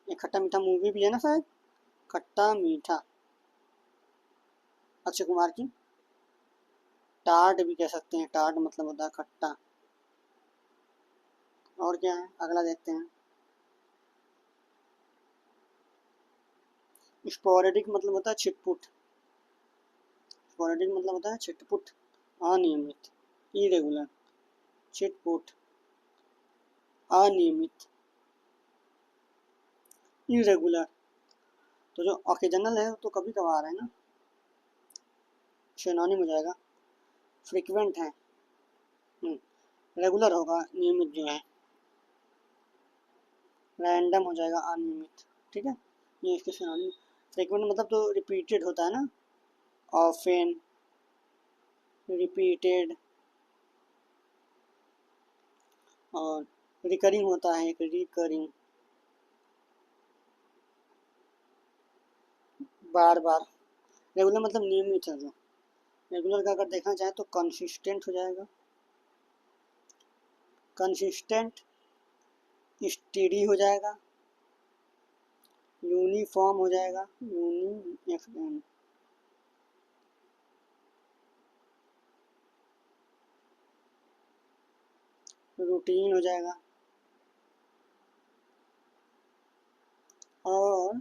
एक खट्टा मीठा मूवी भी है ना शायद, खट्टा मीठा, अक्षय कुमार की। टार्ट भी कह सकते हैं, टार्ट मतलब होता है खट्टा। और क्या है, अगला देखते हैं। स्पोरेडिक मतलब होता है छिटपुट, स्पोरेडिक मतलब होता है छिटपुट, अनियमित, इरेगुलर, छिटपुट, अनियमित, इरेगुलर। तो जो ऑकेजनल है तो कभी कभार है ना, सिनोनिम हो जाएगा। फ्रिक्वेंट है, रेगुलर होगा, नियमित जो है। रैंडम हो जाएगा, अनियमित। ठीक है, ये इसके सिनोनिम। फ्रिक्वेंट मतलब तो रिपीटेड होता है ना, ऑफेन, रिपीटेड, और रिकरिंग होता है, एक रिकरिंग, बार बार। रेगुलर मतलब नियमित है जो। रेगुलर का अगर देखना चाहे तो कंसिस्टेंट हो जाएगा, कंसिस्टेंट, स्टेडी हो जाएगा, यूनिफॉर्म हो जाएगा, यूनिफॉर्म, रूटीन हो जाएगा। और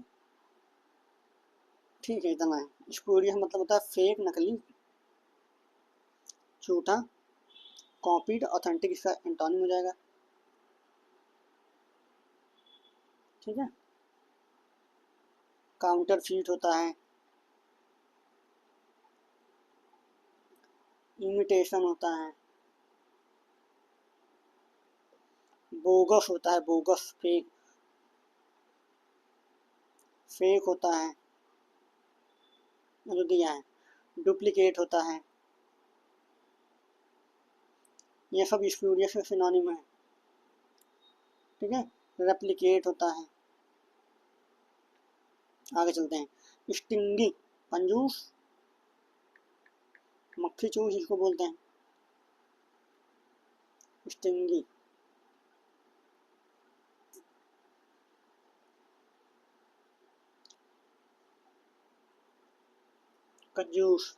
ठीक है, इतना है। स्पूरियस मतलब होता है फेक, नकली, झूठा, कॉपीड, ऑथेंटिक इसका एंटोनिम हो जाएगा। ठीक है। काउंटर फीट होता है, इमिटेशन होता है, बोगस होता है, बोगस फेक, फेक होता है जो दिया है, डुप्लीकेट होता है। ये सब स्पूरियस के सिनोनिम है, ठीक है। रेप्लिकेट होता है। आगे चलते हैं। स्टिंगी, कंजूस, मक्खी चूस इसको बोलते हैं, स्टिंगी। कंजूस,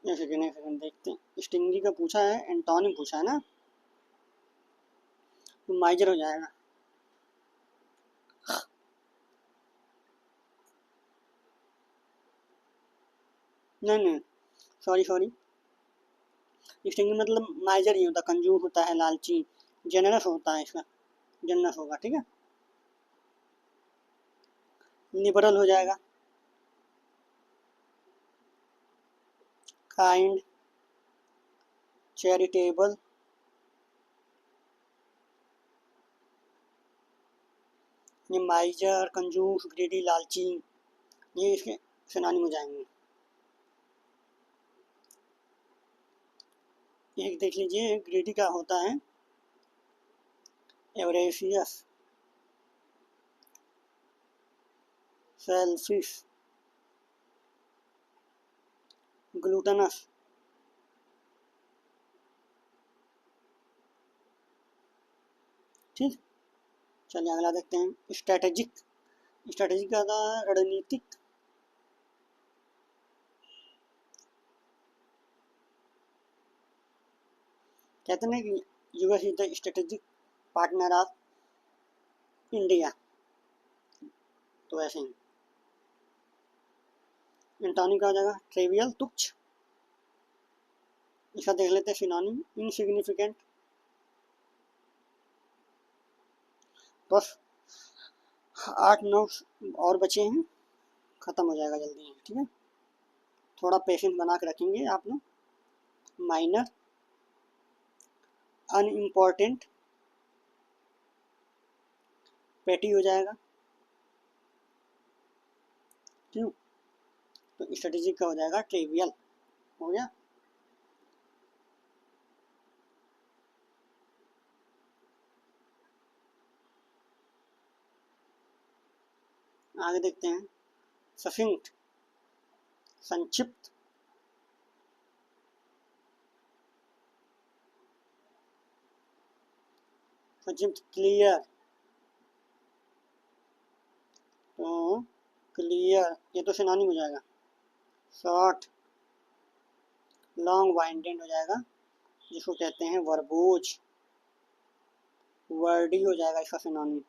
एक सेकंड देखते हैं। स्टिंगी का पूछा है, एंटोनिम पूछा है ना, तो माइजर हो जाएगा। नहीं नहीं, सॉरी सॉरी, स्टिंगी मतलब माइजर ही होता, कंजूस होता है, लालची, जेनरस होता है इसका, जेनरस होगा, ठीक है। लिबरल हो जाएगा, काइंड, चैरिटेबल, ये माइजर, कंजूस, ग्रीडी, लालची, ये इसके सिनोनिम हो जाएंगे। एक देख लीजिए, ग्रीडी का होता है एवरेशियस, सेल्फिश, ग्लूटनस, ठीक। चलिए अगला देखते हैं। स्ट्रेटेजिक, स्ट्रेटेजिक का था रणनीतिक, कहते हैं कि US is the strategic partner of India, तो ऐसे ही। एंटोनिम का हो जाएगा ट्रिवियल, तुच्छ। इसका देख लेते हैं सिनोनिम, इनसिग्निफिकेंट। बस 8-9 और बचे हैं, ख़त्म हो जाएगा जल्दी, ठीक है। थोड़ा पेशेंस बना के रखेंगे आप लोग। माइनर, अनइम्पॉर्टेंट, पेटी हो जाएगा, क्यों, तो स्ट्रेटेजिक का हो जाएगा ट्रिवियल, हो गया। आगे देखते हैं। सफिंक्ट, संक्षिप्त, संक्षिप्त, क्लियर, तो क्लियर ये तो सिनोनिम हो जाएगा। शॉर्ट, लॉन्ग वाइंडेड हो जाएगा, जिसको कहते हैं वर्बोज। वर्डी हो जाएगा इसका सिनोनिम,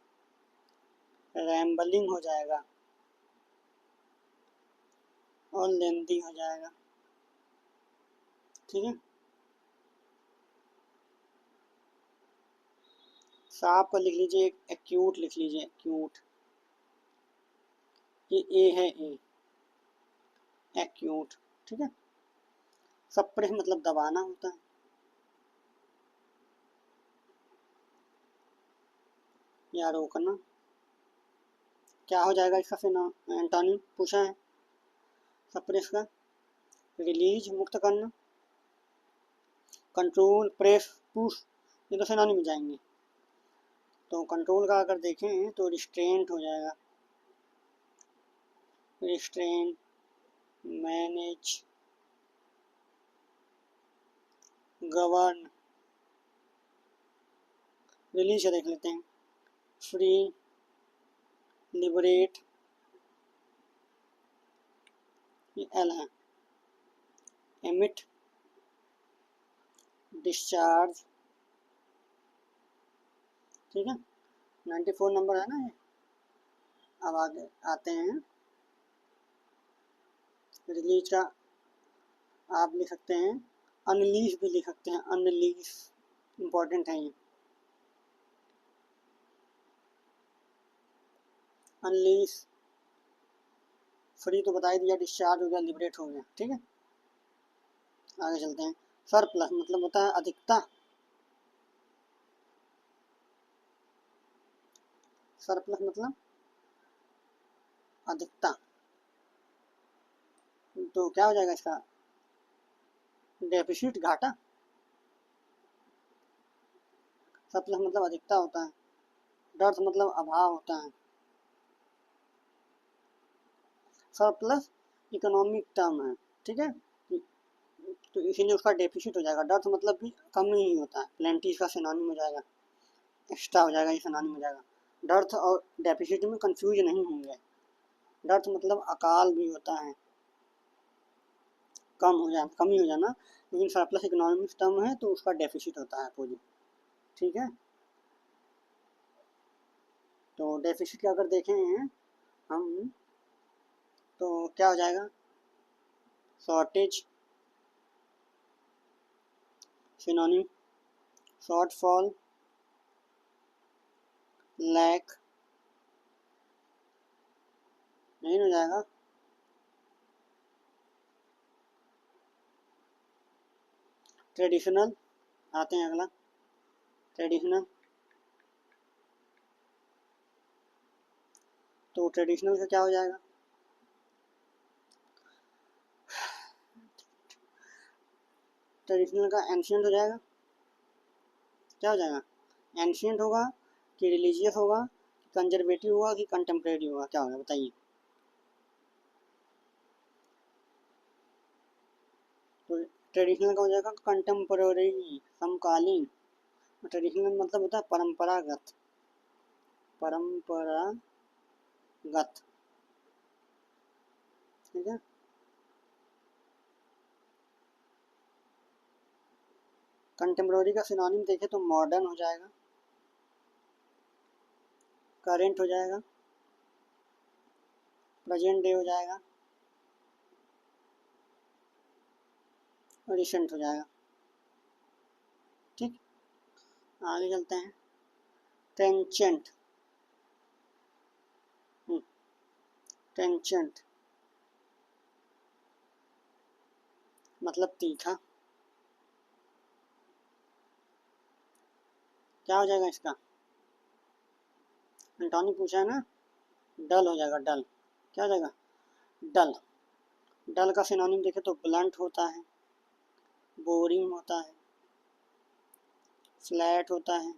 रैम्बलिंग हो जाएगा, और लेंदी हो जाएगा, ठीक है। सांप का लिख लीजिए, एक्यूट लिख लीजिए, एक्यूट, ये ए है, ए, एक्यूट, ठीक है। सप्रेस मतलब दबाना होता है, या रोकना। क्या हो जाएगा इसका फिर एंटोनिम पूछा है सप्रेस का, रिलीज, मुक्त करना, कंट्रोल, प्रेस, पुश, ये तो सिनोनिम में जाएंगे। तो कंट्रोल का अगर देखें तो रिस्ट्रेंट हो जाएगा, रिस्ट्रेन, मैनेज, गवर्न। रिलीज से देख लेते हैं। फ्री, लिबरेट, ये एल है। एमिट, डिस्चार्ज, ठीक है। 94 नंबर है ना ये। अब आगे आते हैं रिलीज का आप लिख सकते हैं, अनलीज भी लिख सकते हैं, अनलीज इंपॉर्टेंट है ये। अनलीज, फ्री तो बता ही दिया, डिस्चार्ज हो गया, लिबरेट हो गया, ठीक है। आगे चलते हैं। सरप्लस मतलब होता है अधिकता, सरप्लस मतलब अधिकता, तो क्या हो जाएगा इसका, डेफिसिट घाटा। सरप्लस मतलब अधिकता होता है, डर्थ मतलब अभाव होता है। सरप्लस इकोनॉमिक टर्म है, ठीक है, तो इसीलिए उसका डेफिसिट हो जाएगा। डर्थ मतलब भी कम ही होता है, प्लेंटी इसका सिनोनिम हो जाएगा, एक्स्ट्रा हो जाएगा, ये सिनोनिम हो जाएगा। डर्थ और डेफिसिट में कंफ्यूज नहीं होंगे। डर्थ मतलब अकाल भी होता है, कम हो जाना, कमी हो जाना, लेकिन सरप्लस इकोनॉमिक टर्म है तो उसका डेफिसिट होता है पूरी, ठीक है। तो डेफिसिट का अगर देखें हम तो क्या हो जाएगा, शॉर्टेज, सिनोनिम, शॉर्टफॉल, लैक, नहीं हो जाएगा। ट्रेडिशनल, आते हैं अगला, ट्रेडिशनल, तो ट्रेडिशनल का क्या हो जाएगा, ट्रेडिशनल का एंशियंट हो जाएगा, क्या हो जाएगा, एंशियंट होगा कि रिलीजियस होगा, कंजर्वेटिव होगा कि कंटेम्परेरी होगा, क्या होगा बताइए। तो ट्रेडिशनल का हो जाएगा कंटेम्परेरी, समकालीन। ट्रेडिशनल मतलब होता है परंपरागत, परंपरागत, ठीक है। कंटेम्परेरी का सिनोनिम देखें तो मॉडर्न हो जाएगा, करेंट हो जाएगा, प्रेजेंट डे हो जाएगा, रिसेंट हो जाएगा, ठीक। आगे चलते हैं। टेंजेंट, टेंजेंट मतलब तीखा, क्या हो जाएगा इसका, एंटोनी पूछा है ना, डल हो जाएगा, डल, क्या हो जाएगा, डल। डल का सिनोनिम देखे तो ब्लंट होता है, बोरिंग होता है, फ्लैट होता है,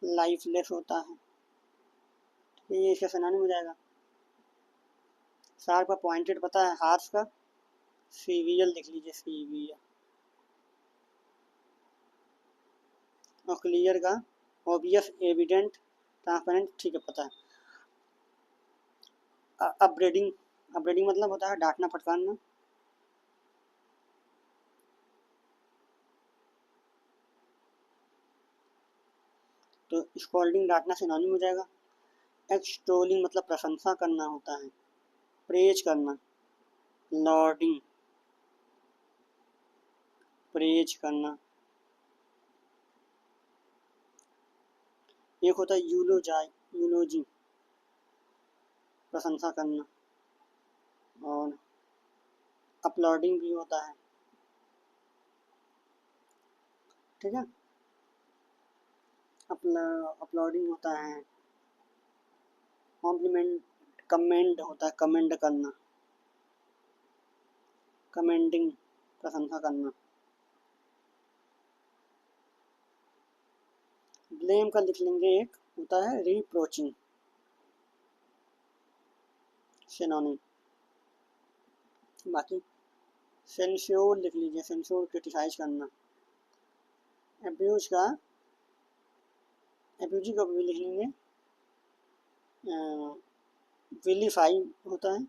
लाइफलेस होता है, तो ये इसका सिनोनिम हो जाएगा। शार्प का पॉइंटेड पता है, हार्श का सीवियल लिख लीजिए, सीवियल, और क्लियर का ऑब्वियस, एविडेंट, ट्रांसपेरेंट, ठीक है पता है। अपब्रेडिंग, अपब्रेडिंग मतलब होता है डांटना फटकारना, तो स्कॉल्डिंग डांटना सिनोनिम हो जाएगा। एक्सटोलिंग मतलब प्रशंसा करना होता है, प्रेज करना, लॉर्डिंग, प्रेज करना। एक होता है यूलोजाई, यूलोजी, प्रशंसा करना, और अपलॉडिंग भी होता है, ठीक है। अपलॉडिंग होता है, कॉम्प्लीमेंट, कमेंड होता है, कमेंड करना, कमेंडिंग, प्रशंसा करना। ब्लेम का लिख लेंगे, एक होता है रिप्रोचिंग, सिनोनिम। बाकी सेंस्योर लिख लीजिए, सेंस्योर क्रिटिसाइज करना। एब्यूज का, एब्यूजी का भी लिख लेंगे, विलीफाई होता है,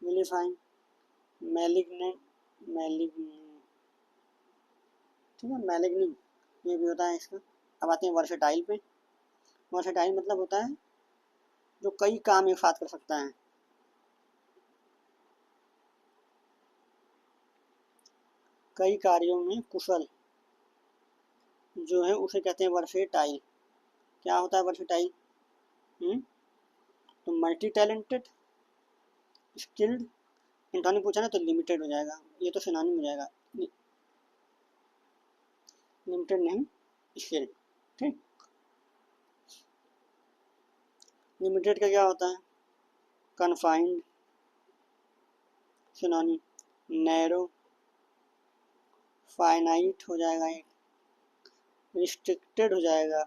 विलीफाई, मैलिग्नेंट, मैलिग्नेंट, ठीक है, मैलिग्निंग ये भी होता है इसका। अब आते हैं वर्सेटाइल पे। वर्सेटाइल मतलब होता है जो कई काम एक साथ कर सकता है। कई कार्यों में कुशल जो है उसे कहते हैं वर्सेटाइल। क्या होता है वर्सेटाइल? तो मल्टी टैलेंटेड, स्किल्ड, एंटोनी पूछा ना तो लिमिटेड हो जाएगा, ये तो सिनोनिम हो जाएगा। लिमिटेड नहीं, स्किल्ड। ठीक, लिमिटेड का क्या होता है? Confined, synonym. नैरो, फाइनाइट हो जाएगा, एक रिस्ट्रिक्टेड हो जाएगा।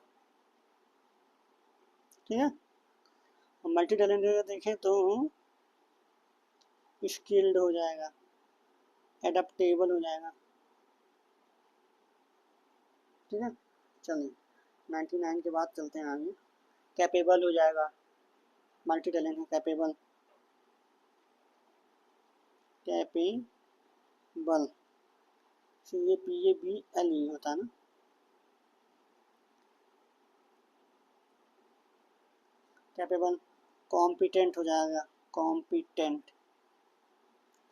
ठीक है, मल्टी टैलेंटेड देखें तो स्किल्ड हो जाएगा, एडेप्टेबल हो जाएगा। ठीक है, चलिए 99 के बाद चलते हैं आगे। कैपेबल हो जाएगा, मल्टी टैलेंट है कैपेबल, कैपेबल CAPABLE होता है ना। कैपेबल, कॉम्पिटेंट हो जाएगा, कॉम्पिटेंट।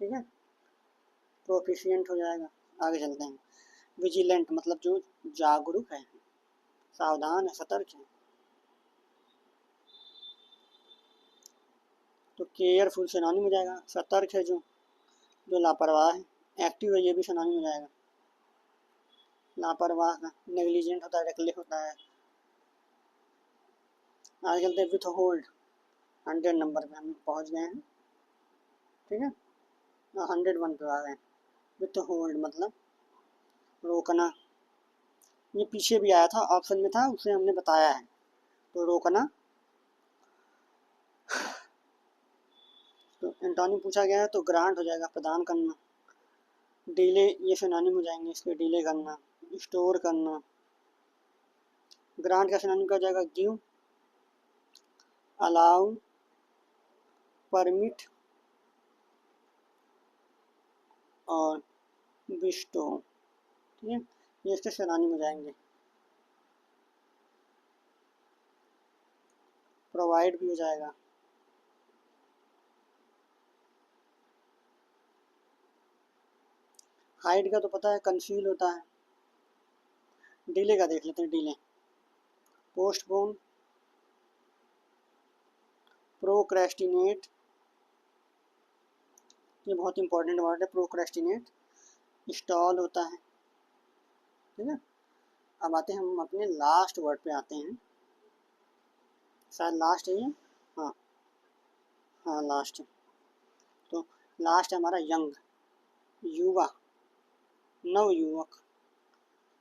ठीक है, प्रोफिशिएंट हो जाएगा। आगे चलते हैं। विजिलेंट मतलब जो जागरूक है, सावधान है, सतर्क है। तो केयरफुल सिनोनिम हो जाएगा, सतर्क है जो लापरवाह है। एक्टिव है, ये भी सिनोनिम हो जाएगा, लापरवाह का। नेग्लिजेंट होता है, रेकलेस होता है। आगे चलते हैं विथ होल्ड। 100 नंबर पे हम पहुंच गए हैं। ठीक है, 101 पे आ गए। विथ होल्ड मतलब रोकना। ये पीछे भी आया था, ऑप्शन में था, उसे हमने बताया है। तो रोकना। तो एंटोनिम पूछा गया है तो ग्रांट हो जाएगा, प्रदान करना। डिले, ये सिनोनिम हो जाएंगे इसके, डिले करना, स्टोर करना। ग्रांट का सिनोनिम क्या हो जाएगा? गिव, अलाउ, परमिट और बिस्टो। ठीक है, ये इसके सिनोनिम हो जाएंगे। प्रोवाइड भी हो जाएगा। हाइड का तो पता है, कंसील होता है। डिले का देख लेते हैं, डिले। पोस्टपोन, प्रोक्रेस्टिनेट, ये बहुत इंपॉर्टेंट वर्ड है, प्रोक्रेस्टिनेट। इंस्टॉल होता है। ठीक है, अब आते हैं हम अपने लास्ट वर्ड पे आते हैं, शायद लास्ट है ये। हाँ हाँ, लास्ट है। तो लास्ट है हमारा यंग, युवा, नव युवक।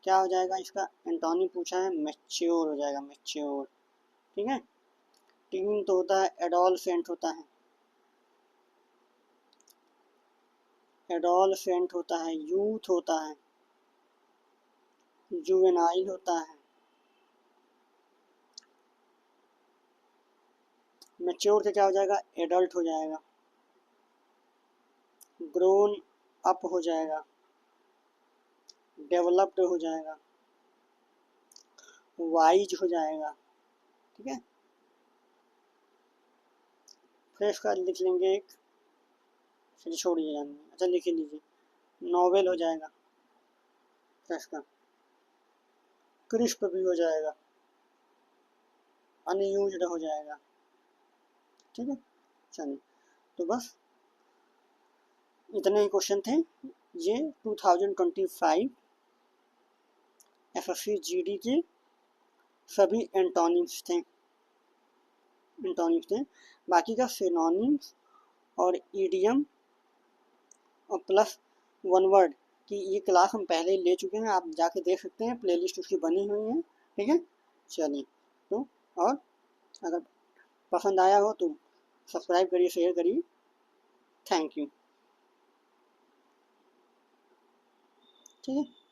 क्या हो जाएगा इसका? एंटोनी पूछा है, मैच्योर हो जाएगा, मैच्योर। ठीक है, टीन तो होता है, एडोलसेंट होता है, एडोलसेंट होता है, यूथ होता है, जुवेनाइल होता है। मैच्योर से क्या हो जाएगा? एडल्ट हो जाएगा, ग्रोन अप हो जाएगा, डेवलप्ड हो जाएगा, वाइज हो जाएगा। ठीक है, फिर इसका लिख लेंगे एक, चलिए छोड़िए जानना, अच्छा लिख लीजिए, नॉवेल हो जाएगा। फिर इसका क्रिस्प भी हो जाएगा, अनयूज्ड हो जाएगा। ठीक है, चलिए, तो बस इतने ही क्वेश्चन थे। ये 2025 एसएससी जीडी के सभी एंटोनिम्स थे, बाकी का सिनोनिम्स और ईडियम और प्लस वन वर्ड की ये क्लास हम पहले ही ले चुके हैं, आप जाके देख सकते हैं, प्लेलिस्ट उसकी बनी हुई है। ठीक है, चलिए, तो और अगर पसंद आया हो तो सब्सक्राइब करिए, शेयर करिए। Thank you. ठीक है।